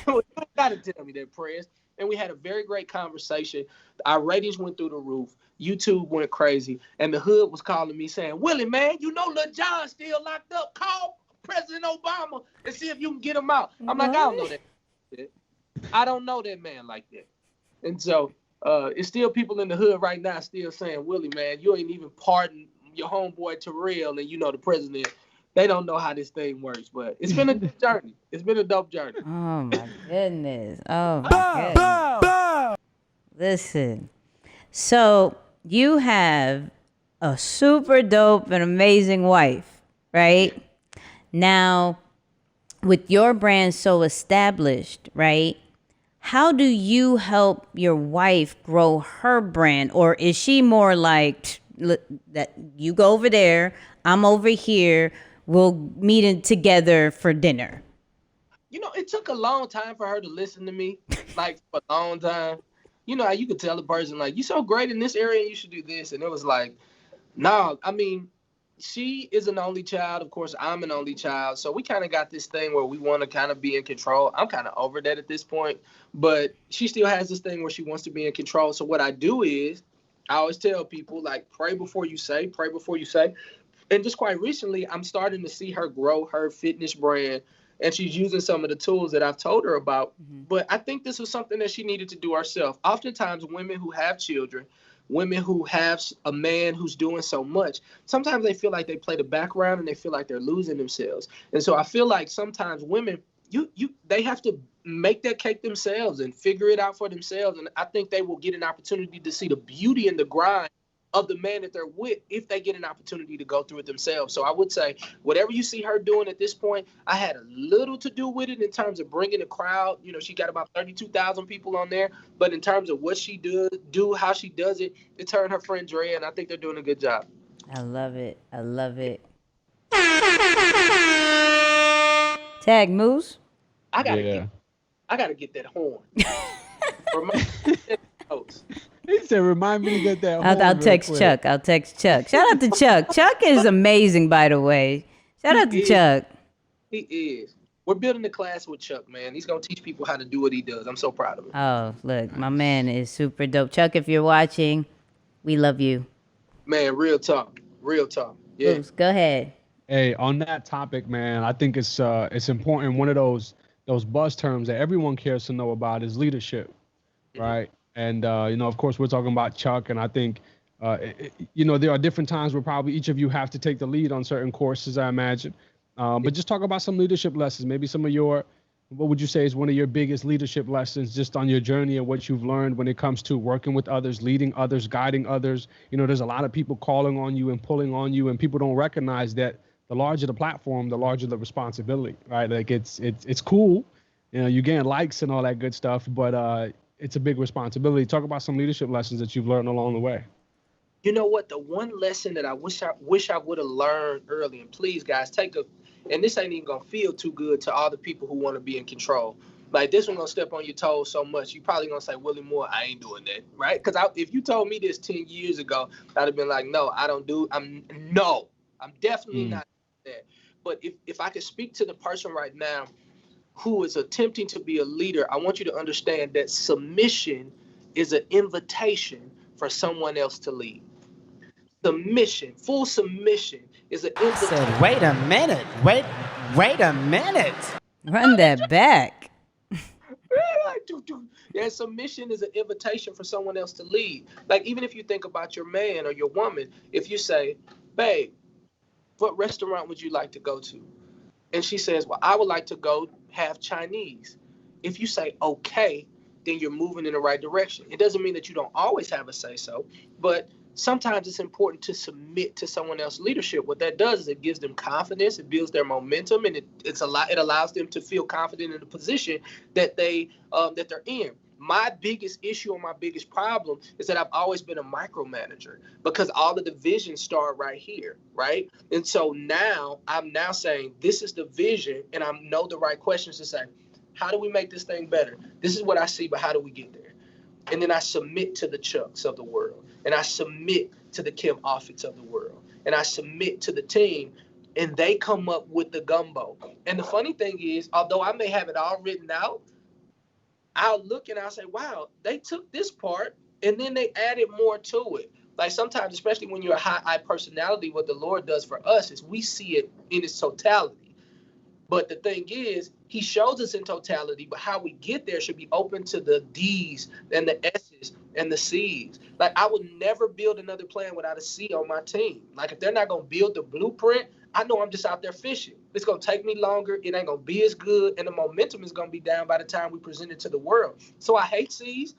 well, you got to tell me that, Prez. And we had a very great conversation. Our ratings went through the roof. YouTube went crazy. And the hood was calling me saying, Willie, man, you know Lil John still locked up. Call President Obama and see if you can get him out. I'm like, I don't know that. I don't know that man like that. And so it's still people in the hood right now still saying, Willie, man, you ain't even pardoned your homeboy Terrell and you know the president. They don't know how this thing works, but it's been a good journey. It's been a dope journey. Oh, my goodness. Oh, my goodness. Listen. So you have a super dope and amazing wife, right? Now, with your brand so established, right? How do you help your wife grow her brand? Or is she more like that you go over there, I'm over here, we'll meet in together for dinner? You know, it took a long time for her to listen to me, like for a long time. You know how you could tell a person, like, you're so great in this area, you should do this. And it was like, no, I mean, she is an only child. Of course, I'm an only child. So we kind of got this thing where we want to kind of be in control. I'm kind of over that at this point. But she still has this thing where she wants to be in control. So what I do is I always tell people, like, pray before you say, pray before you say. And just quite recently, I'm starting to see her grow her fitness brand. And she's using some of the tools that I've told her about. Mm-hmm. But I think this was something that she needed to do herself. Oftentimes, women who have children women who have a man who's doing so much, sometimes they feel like they play the background and they feel like they're losing themselves. And so I feel like sometimes women, they have to make that cake themselves and figure it out for themselves. And I think they will get an opportunity to see the beauty and the grind of the man that they're with if they get an opportunity to go through it themselves. So I would say whatever you see her doing at this point, I had a little to do with it in terms of bringing a crowd. You know, she got about 32,000 people on there. But in terms of what she how she does it, it's her and her friend Dre, and I think they're doing a good job. I love it. I love it. Tag Moose. I gotta get that horn. He said, "Remind me to get that." I'll text Chuck. I'll text Chuck. Shout out to Chuck. Chuck is amazing, by the way. Shout out to Chuck. He is. We're building a class with Chuck, man. He's gonna teach people how to do what he does. I'm so proud of him. Oh, look, my man is super dope. Chuck, if you're watching, we love you. Man, real talk. Real talk. Yeah. Bruce, go ahead. Hey, on that topic, man, I think it's important. One of those buzz terms that everyone cares to know about is leadership, right? And of course, we're talking about Chuck, and I think there are different times where probably each of you have to take the lead on certain courses, I imagine. But just talk about some leadership lessons. Maybe some of what would you say is one of your biggest leadership lessons just on your journey and what you've learned when it comes to working with others, leading others, guiding others? There's a lot of people calling on you and pulling on you, and people don't recognize that the larger the platform, the larger the responsibility, right? Like it's cool, you gain likes and all that good stuff, but it's a big responsibility. Talk about some leadership lessons that you've learned along the way. You know what? The one lesson that I wish I would have learned early, and please, guys, and this ain't even gonna feel too good to all the people who want to be in control. Like, this one gonna step on your toes so much, you probably gonna say, Willie Moore, I ain't doing that, right? Because if you told me this 10 years ago, I'd have been like, no, I'm definitely not that. But if I could speak to the person right now who is attempting to be a leader, I want you to understand that submission is an invitation for someone else to lead. Full submission is an invitation. I said, wait a minute. Wait a minute. Run that back. Yeah, submission is an invitation for someone else to lead. Like, even if you think about your man or your woman, if you say, babe, what restaurant would you like to go to? And she says, well, I would like to go have Chinese. If you say, okay, then you're moving in the right direction. It doesn't mean that you don't always have a say-so, but sometimes it's important to submit to someone else's leadership. What that does is it gives them confidence, it builds their momentum, and it allows them to feel confident in the position that they're in. My biggest issue or my biggest problem is that I've always been a micromanager because all the divisions start right here, right? And so now I'm saying this is the vision, and I know the right questions to say. How do we make this thing better? This is what I see, but how do we get there? And then I submit to the Chucks of the world, and I submit to the Kim Offits of the world, and I submit to the team, and they come up with the gumbo. And the funny thing is, although I may have it all written out, I'll look and I'll say, wow, they took this part and then they added more to it. Like, sometimes, especially when you're a high personality, what the Lord does for us is we see it in its totality. But the thing is, he shows us in totality, but how we get there should be open to the D's and the S's and the C's. Like, I would never build another plan without a C on my team. Like, if they're not going to build the blueprint, I know I'm just out there fishing. It's going to take me longer. It ain't going to be as good. And the momentum is going to be down by the time we present it to the world. So I hate C's.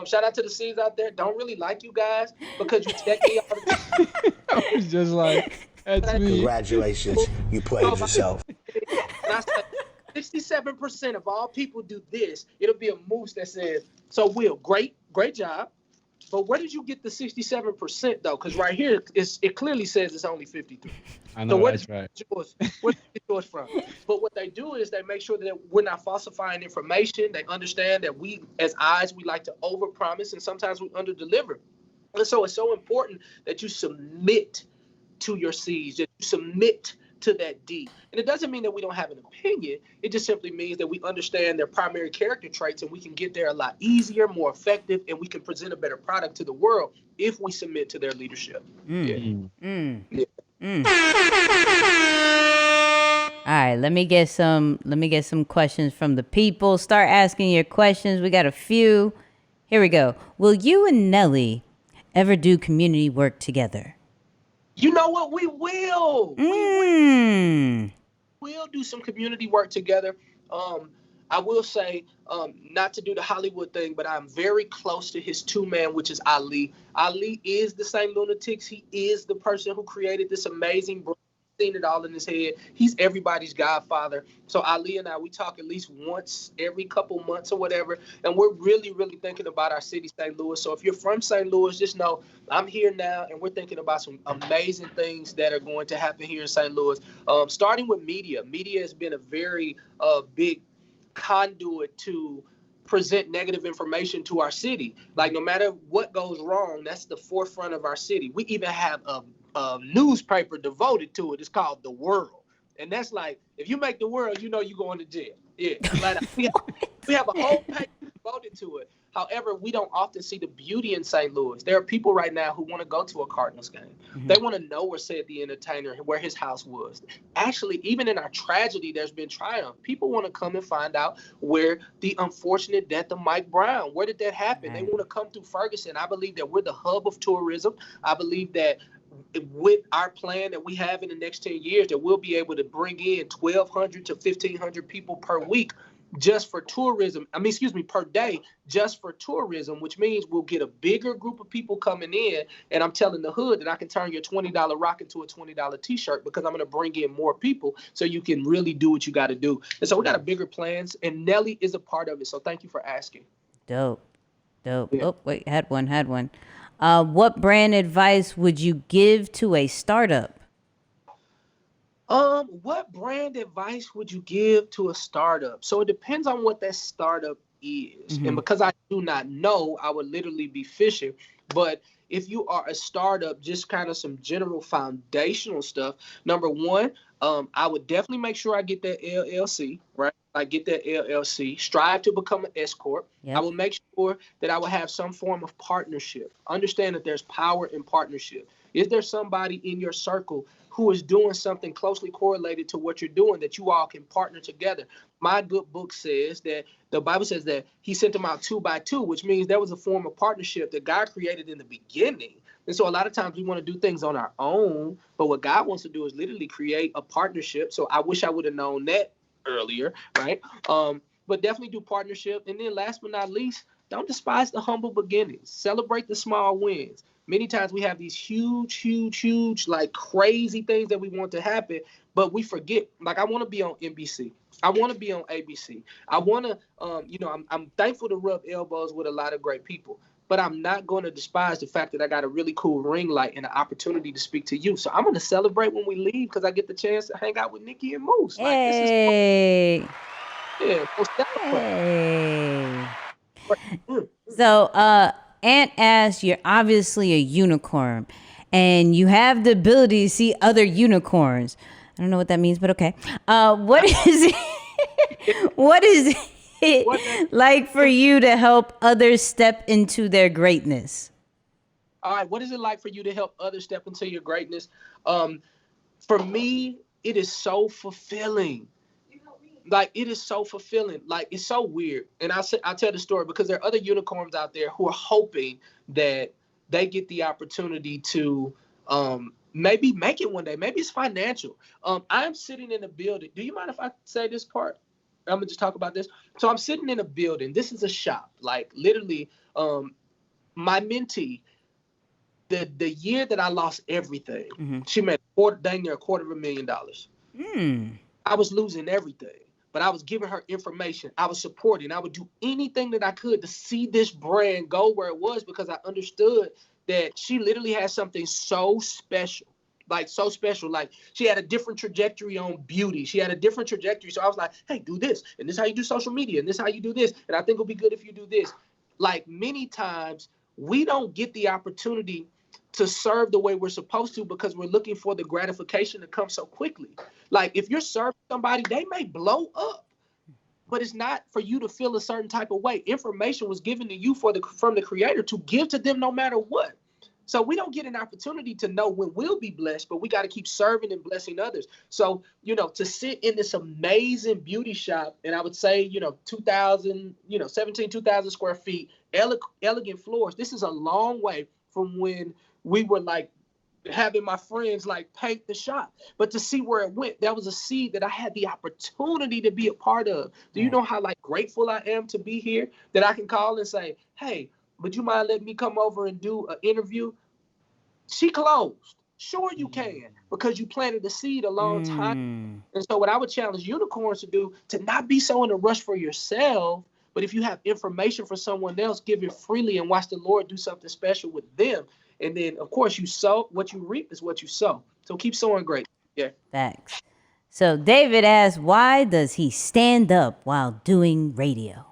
Shout out to the C's out there. Don't really like you guys because you check me all the time. I was just like, that's me. Congratulations. You played yourself. And I said, 67% of all people do this. It'll be a moose that says, so Will, great job. But where did you get the 67% though? Because right here, it clearly says it's only 53. I know, so that's right. Where did you get yours from? But what they do is they make sure that we're not falsifying information. They understand that we, as eyes, we like to overpromise and sometimes we underdeliver. And so it's so important that you submit to your C's, that you submit to that D. And it doesn't mean that we don't have an opinion. It just simply means that we understand their primary character traits and we can get there a lot easier, more effective, and we can present a better product to the world if we submit to their leadership. All right, let me get some questions from the people. Start asking your questions. We got a few. Here we go. Will you and Nelly ever do community work together? You know what? We will. We'll do some community work together. I will say, not to do the Hollywood thing, but I'm very close to his two-man, which is Ali. Ali is the same Lunatics. He is the person who created this amazing brand. Seen it all in his head. He's everybody's godfather. So Ali and I, we talk at least once every couple months or whatever. And we're really, really thinking about our city, St. Louis. So if you're from St. Louis, just know I'm here now, and we're thinking about some amazing things that are going to happen here in St. Louis. Starting with media. Media has been a very big conduit to present negative information to our city. Like, no matter what goes wrong, that's the forefront of our city. We even have a newspaper devoted to it. It's called The World. And that's like, if you make The World, you know you're going to jail. Yeah. Like, we have a whole page devoted to it. However, we don't often see the beauty in St. Louis. There are people right now who want to go to a Cardinals game. Mm-hmm. They want to know where Ced the Entertainer, where his house was. Actually, even in our tragedy, there's been triumph. People want to come and find out where the unfortunate death of Mike Brown, where did that happen? Right. They want to come through Ferguson. I believe that we're the hub of tourism. I believe that with our plan that we have in the next 10 years, that we'll be able to bring in 1,200 to 1,500 people per week just for tourism. Per day, just for tourism, which means we'll get a bigger group of people coming in. And I'm telling the hood that I can turn your $20 rock into a $20 t-shirt, because I'm going to bring in more people so you can really do what you got to do. And so we got a bigger plans, and Nelly is a part of it. So thank you for asking. Dope. Yeah. Oh, wait, had one. What brand advice would you give to a startup? What brand advice would you give to a startup? So it depends on what that startup is. Mm-hmm. And because I do not know, I would literally be fishing. But if you are a startup, just kind of some general foundational stuff. Number one, I would definitely make sure I get that LLC, right? I get that LLC, strive to become an S Corp. Yep. I will make sure that I will have some form of partnership. Understand that there's power in partnership. Is there somebody in your circle who is doing something closely correlated to what you're doing that you all can partner together? My good book says that the Bible says that he sent them out 2 by 2, which means there was a form of partnership that God created in the beginning. And so a lot of times we want to do things on our own, but what God wants to do is literally create a partnership. So I wish I would have known that earlier, right? But definitely do partnership. And then last but not least, don't despise the humble beginnings. Celebrate the small wins. Many times we have these huge, like crazy things that we want to happen, but we forget. Like, I want to be on NBC. I want to be on ABC. I want to, I'm thankful to rub elbows with a lot of great people, but I'm not going to despise the fact that I got a really cool ring light and an opportunity to speak to you. So I'm going to celebrate when we leave, because I get the chance to hang out with Nicky and Moose. Like, hey. This is we'll celebrate. Hey. So, Ant asks, you're obviously a unicorn, and you have the ability to see other unicorns. I don't know what that means, but okay. What is it like for you to help others step into their greatness? All right, what is it like for you to help others step into your greatness? For me, it is so fulfilling. Like, it is so fulfilling. Like, it's so weird. And I'll tell the story because there are other unicorns out there who are hoping that they get the opportunity to maybe make it one day. Maybe it's financial. I'm sitting in a building. Do you mind if I say this part? I'm going to just talk about this. So I'm sitting in a building. This is a shop. Like, literally, my mentee, the year that I lost everything, mm-hmm. she made dang near $250,000. I was losing everything. But I was giving her information. I was supporting. I would do anything that I could to see this brand go where it was, because I understood that she literally had something so special. Like, so special. Like, she had a different trajectory on beauty. She had a different trajectory. So I was like, hey, do this. And this is how you do social media. And this is how you do this. And I think it'll be good if you do this. Like, many times we don't get the opportunity to serve the way we're supposed to because we're looking for the gratification to come so quickly. Like, if you're serving somebody, they may blow up, but it's not for you to feel a certain type of way. Information was given to you from the creator to give to them no matter what. So we don't get an opportunity to know when we'll be blessed, but we got to keep serving and blessing others. So, to sit in this amazing beauty shop, and I would say, 2,000 square feet, elegant floors. This is a long way from when we were like having my friends like paint the shop, but to see where it went, that was a seed that I had the opportunity to be a part of. Do you know how like grateful I am to be here, that I can call and say, hey, would you mind letting me come over and do an interview? She closed. Sure you can, because you planted the seed a long time. And so what I would challenge unicorns to do, to not be so in a rush for yourself, but if you have information for someone else, give it freely and watch the Lord do something special with them. And then, of course, you sow. What you reap is what you sow. So keep sowing great. Yeah. Facts. So David asks, why does he stand up while doing radio?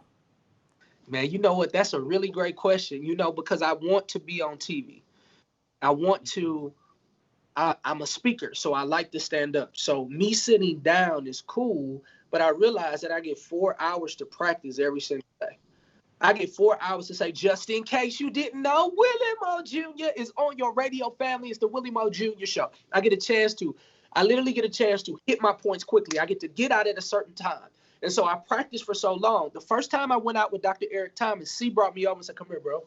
Man, you know what? That's a really great question, because I want to be on TV. I want to. I'm a speaker, so I like to stand up. So me sitting down is cool, but I realize that I get 4 hours to practice every single day. I get 4 hours to say, just in case you didn't know, Willie Moe Jr. is on your radio family. It's the Willie Moe Jr. show. I literally get a chance to hit my points quickly. I get to get out at a certain time. And so I practiced for so long. The first time I went out with Dr. Eric Thomas, C brought me over and said, come here, bro.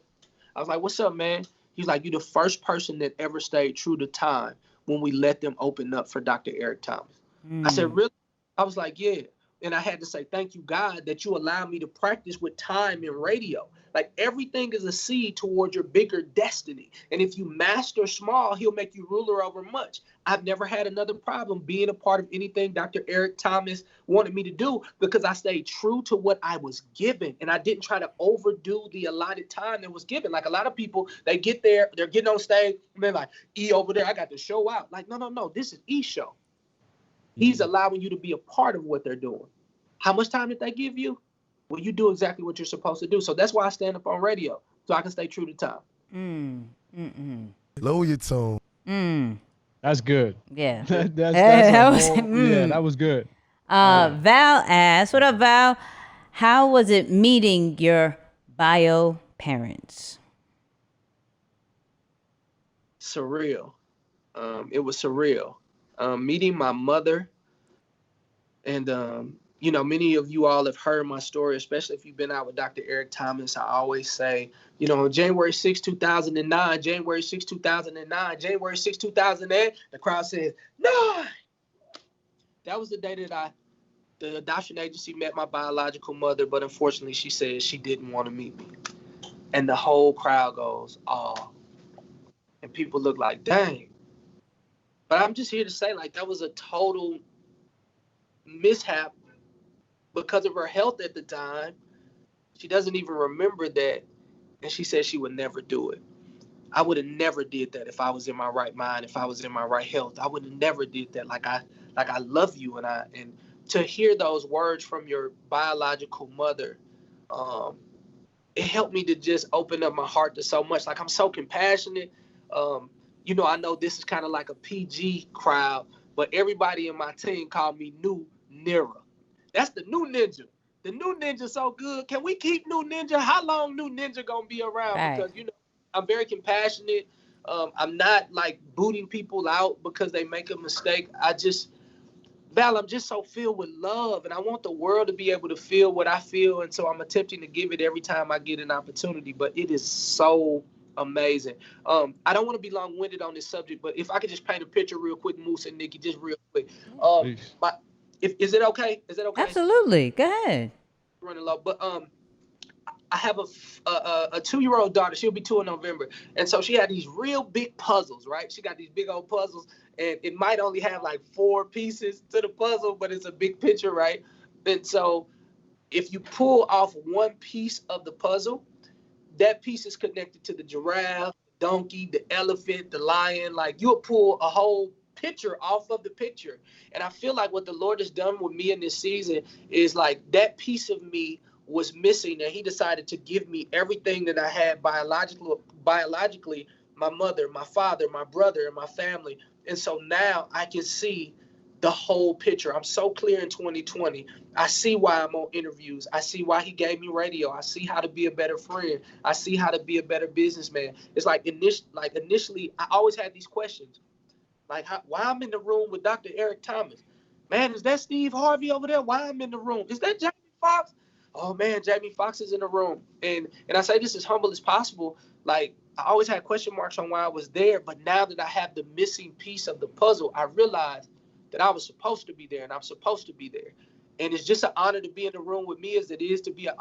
I was like, what's up, man? He's like, you're the first person that ever stayed true to time when we let them open up for Dr. Eric Thomas. I said, really? I was like, yeah. And I had to say, thank you, God, that you allow me to practice with time in radio. Like everything is a seed toward your bigger destiny. And if you master small, he'll make you ruler over much. I've never had another problem being a part of anything Dr. Eric Thomas wanted me to do, because I stayed true to what I was given. And I didn't try to overdo the allotted time that was given. Like a lot of people, they get there, they're getting on stage, and they're like, E over there, I got the show out. Like, no, this is E's show. He's allowing you to be a part of what they're doing. How much time did they give you? Well, you do exactly what you're supposed to do. So that's why I stand up on radio, so I can stay true to time. Lower your tone. That's good. Yeah. That was good. Val asks, what up, Val? How was it meeting your bio parents? Surreal. It was surreal. Meeting my mother, and many of you all have heard my story, especially if you've been out with Dr. Eric Thomas. I always say, January 6, 2009, January 6, 2009, January 6, 2008, the crowd says, 9. That was the day that the adoption agency met my biological mother, but unfortunately she said she didn't want to meet me. And the whole crowd goes, oh. And people look like, dang. But I'm just here to say, like, that was a total mishap because of her health at the time. She doesn't even remember that. And she said she would never do it. I would have never did that if I was in my right mind, if I was in my right health. I would have never did that. Like I love you. And to hear those words from your biological mother, it helped me to just open up my heart to so much. Like, I'm so compassionate. I know this is kind of like a PG crowd, but everybody in my team called me New Nira. That's the new ninja. The new ninja's so good. Can we keep new ninja? How long new ninja gonna be around? Right. Because I'm very compassionate. I'm not like booting people out because they make a mistake. I'm just so filled with love, and I want the world to be able to feel what I feel, and so I'm attempting to give it every time I get an opportunity. But it is so amazing. I don't want to be long-winded on this subject, but if I could just paint a picture real quick, Moose and Nicky, just real quick. Is it okay? Is it okay? Absolutely. Go ahead. Running low, but I have a 2-year-old daughter. She'll be 2 in November, and so she had these real big puzzles, right? She got these big old puzzles, and it might only have like 4 pieces to the puzzle, but it's a big picture, right? And so if you pull off one piece of the puzzle, that piece is connected to the giraffe, the donkey, the elephant, the lion. Like, you'll pull a whole picture off of the picture. And I feel like what the Lord has done with me in this season is like that piece of me was missing, and he decided to give me everything that I had biologically, my mother, my father, my brother, and my family. And so now I can see the whole picture. I'm so clear in 2020. I see why I'm on interviews. I see why he gave me radio. I see how to be a better friend. I see how to be a better businessman. It's like initially, I always had these questions. Like, why I'm in the room with Dr. Eric Thomas? Man, is that Steve Harvey over there? Why I'm in the room? Is that Jamie Foxx? Oh man, Jamie Foxx is in the room. And I say this as humble as possible. Like, I always had question marks on why I was there. But now that I have the missing piece of the puzzle, I realized that I was supposed to be there and I'm supposed to be there. And it's just an honor to be in the room with me as it is to be an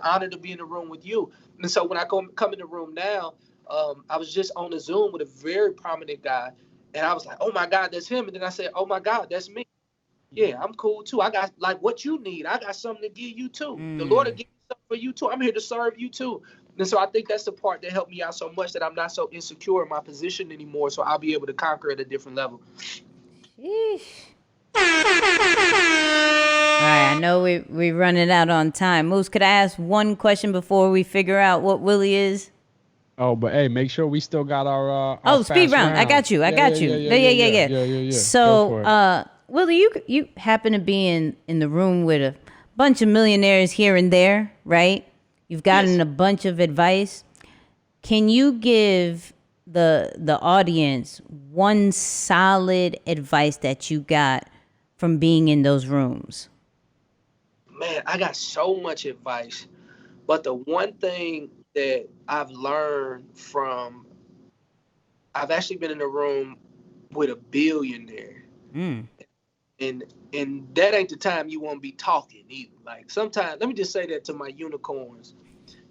honor to be in the room with you. And so when I come in the room now, I was just on a Zoom with a very prominent guy. And I was like, oh, my God, that's him. And then I said, oh, my God, that's me. Yeah, I'm cool, too. I got, like, what you need. I got something to give you, too. The Lord will give me something for you, too. I'm here to serve you, too. And so I think that's the part that helped me out so much, that I'm not so insecure in my position anymore. So I'll be able to conquer at a different level. Sheesh. All right, I know we're running out on time. Moose, could I ask one question before we figure out what Willie is? Oh, but hey, make sure we still got our speed fast round. I got you. Yeah. So, Willie, you happen to be in the room with a bunch of millionaires here and there, right? You've gotten a bunch of advice. Can you give the audience one solid advice that you got from being in those rooms? Man, I got so much advice, but the one thing that I've learned I've actually been in a room with a billionaire. And that ain't the time you want to be talking either. Like, sometimes, let me just say that to my unicorns.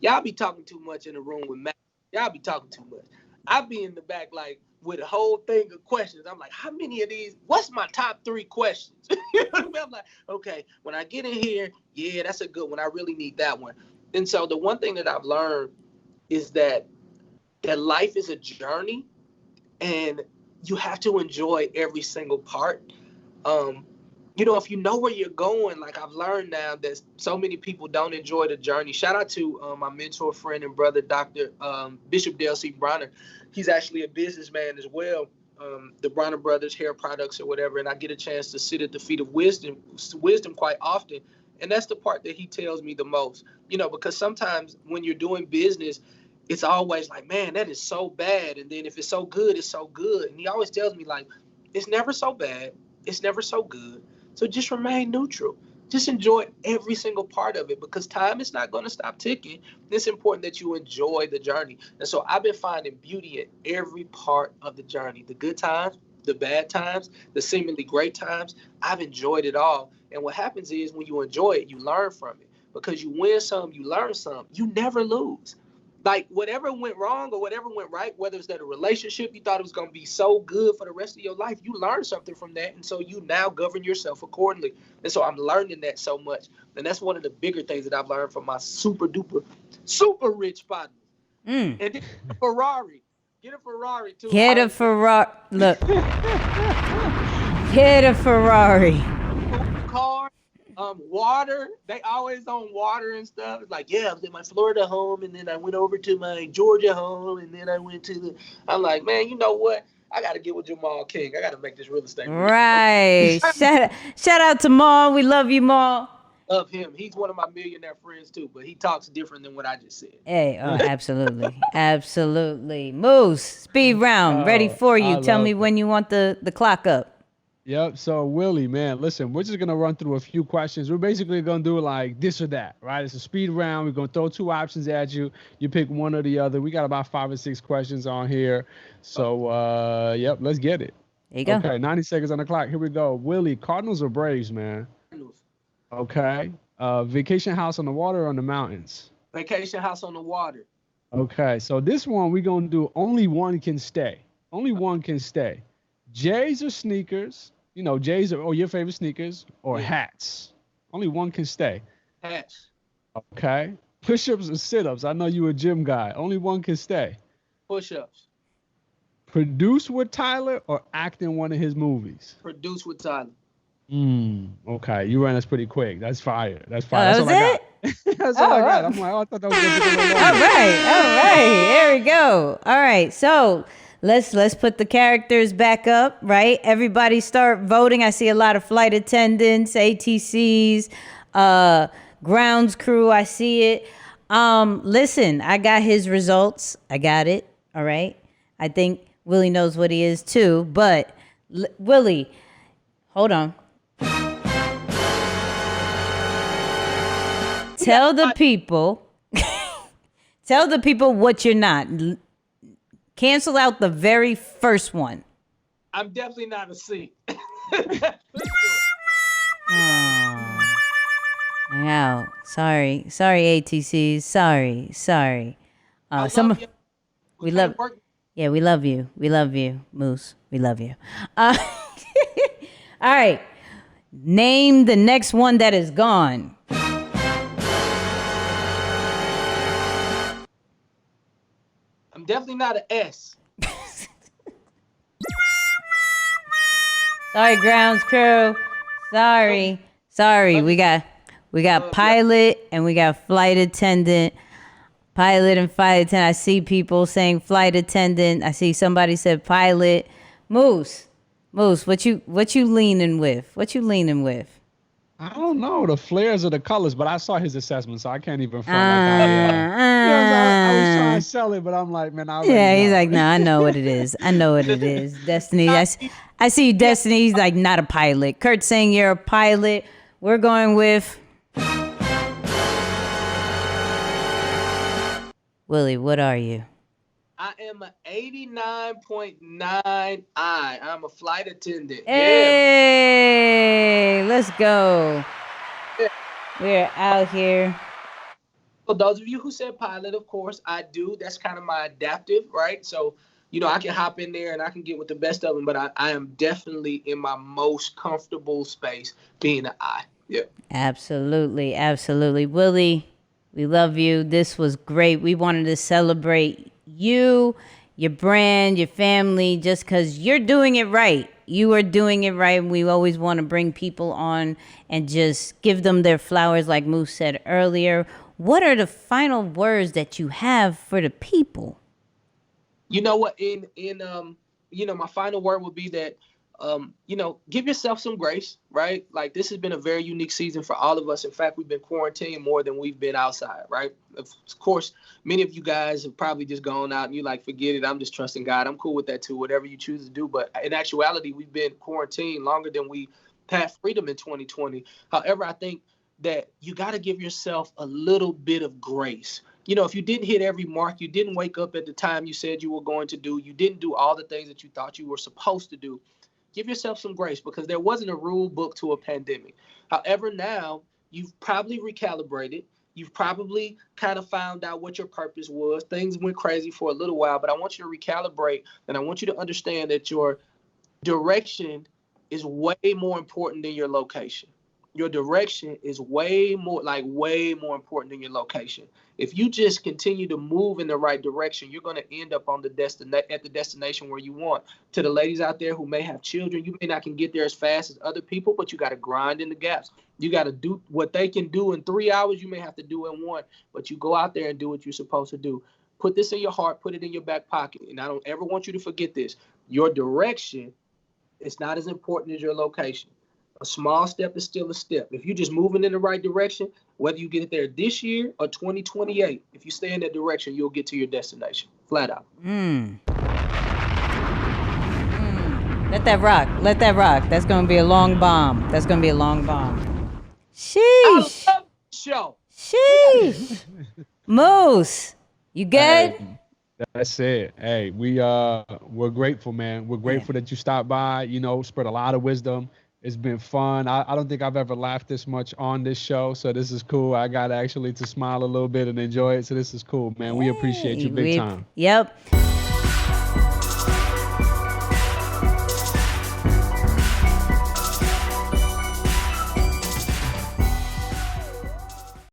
Y'all be talking too much in the room with Matt. Y'all be talking too much. I be in the back, like, with a whole thing of questions. I'm like, how many of these? What's my top 3 questions? You know what I mean? I'm like, okay, when I get in here, yeah, that's a good one. I really need that one. And so the one thing that I've learned is that life is a journey, and you have to enjoy every single part. You know, if you know where you're going, like I've learned now that so many people don't enjoy the journey. Shout out to my mentor, friend, and brother, Dr. Bishop Dale C. Bronner. He's actually a businessman as well. The Bronner Brothers Hair Products or whatever. And I get a chance to sit at the feet of wisdom quite often. And that's the part that he tells me the most, you know, because sometimes when you're doing business, it's always like, man, that is so bad. And then if it's so good, it's so good. And he always tells me, like, it's never so bad. It's never so good. So just remain neutral. Just enjoy every single part of it, because time is not going to stop ticking. It's important that you enjoy the journey. And so I've been finding beauty at every part of the journey. The good times, the bad times, the seemingly great times. I've enjoyed it all. And what happens is when you enjoy it, you learn from it. Because you win some, you learn some. You never lose. Like, whatever went wrong or whatever went right, whether it's that a relationship you thought it was going to be so good for the rest of your life, you learned something from that. And so you now govern yourself accordingly. And so I'm learning that so much. And that's one of the bigger things that I've learned from my super rich partners. And then a Ferrari. Get a Ferrari, too. Get a Ferrari. Look. Get a Ferrari. Car. Water, they always on water and stuff. It's like, yeah, I was in my Florida home, and then I went over to my Georgia home, and then I went to I'm like, man, you know what? I got to get with Jamal King. I got to make this real estate. Right. Shout out to Maul. We love you, Maul. Love him. He's one of my millionaire friends, too, but he talks different than what I just said. Hey, absolutely. Absolutely. Moose, speed round, ready for you. Tell me when you want the clock up. Yep. So, Willie, man, listen, we're just going to run through a few questions. We're basically going to do like this or that, right? It's a speed round. We're going to throw 2 options at you. You pick one or the other. We got about 5 or 6 questions on here. So, yep, let's get it. There you go. Okay, 90 seconds on the clock. Here we go. Willie, Cardinals or Braves, man? Cardinals. Okay. Vacation house on the water or on the mountains? Vacation house on the water. Okay. So this one, we're going to do only one can stay. Only one can stay. J's or sneakers? You know, J's or your favorite sneakers or hats. Only one can stay. Hats. Okay. Push-ups or sit-ups? I know you a gym guy. Only one can stay. Push-ups. Produce with Tyler or act in one of his movies? Produce with Tyler. Okay. You ran us pretty quick. That's fire. That's fire. That's all I got. That's all I got. I'm like, I thought that was going to be a little All longer. right. There we go. All right. So let's put the characters back up, right? Everybody start voting. I see a lot of flight attendants, ATCs, grounds crew. I see it. Listen, I got his results. I got it. All right. I think Willie knows what he is too. But Willie, hold on. Tell the people what you're not. Cancel out the very first one. I'm definitely not a C. No, sorry, ATCs, sorry. I Some love you. we can't love, work. yeah, we love you, Moose, we love you. All right, name the next one that is gone. I'm definitely not an S. Sorry, grounds crew. Sorry. We got pilot and we got flight attendant. Pilot and flight attendant. I see people saying flight attendant. I see somebody said pilot. Moose, what you leaning with? I don't know the flares or the colors, but I saw his assessment, so I can't even front like I was trying to sell it, but I'm like, man, I already know. He's like, no, I know what it is. Destiny, I see you, Destiny. He's like, not a pilot. Kurt saying you're a pilot. We're going with Willie. What are you? I am an 89.9I. I'm a flight attendant. Hey, let's go. Yeah. We're out here. For those of you who said pilot, of course, I do. That's kind of my adaptive, right? So, I can hop in there and I can get with the best of them, but I am definitely in my most comfortable space being an I. Yeah. Absolutely. Willie, we love you. This was great. We wanted to celebrate you, your brand, your family, just because you're doing it right. You are doing it right. We always want to bring people on and just give them their flowers, like Moose said earlier. What are the final words that you have for the people? You know what? My final word would be that, give yourself some grace, right? Like, this has been a very unique season for all of us. In fact, we've been quarantined more than we've been outside, right? Of course, many of you guys have probably just gone out and you like, forget it. I'm just trusting God. I'm cool with that too, whatever you choose to do. But in actuality, we've been quarantined longer than we had freedom in 2020. However, I think that you got to give yourself a little bit of grace. If you didn't hit every mark, you didn't wake up at the time you said you were going to do, you didn't do all the things that you thought you were supposed to do, give yourself some grace, because there wasn't a rule book to a pandemic. However, now you've probably recalibrated. You've probably kind of found out what your purpose was. Things went crazy for a little while, but I want you to recalibrate, and I want you to understand that your direction is way more important than your location. Your direction is way more important than your location. If you just continue to move in the right direction, you're going to end up on the destination where you want. To the ladies out there who may have children, you may not can get there as fast as other people, but you got to grind in the gaps. You got to do what they can do in 3 hours. You may have to do in 1, but you go out there and do what you're supposed to do. Put this in your heart, put it in your back pocket. And I don't ever want you to forget this. Your direction is not as important as your location. A small step is still a step. If you're just moving in the right direction, whether you get it there this year or 2028, if you stay in that direction, you'll get to your destination. Flat out. Let that rock. That's going to be a long bomb. Sheesh. I love the show. Sheesh. Moose, you good? Hey, that's it. Hey, we're grateful, man. We're grateful that you stopped by, spread a lot of wisdom. It's been fun. I don't think I've ever laughed this much on this show, so this is cool. I got actually to smile a little bit and enjoy it, so this is cool, man. We appreciate you big time. Yep.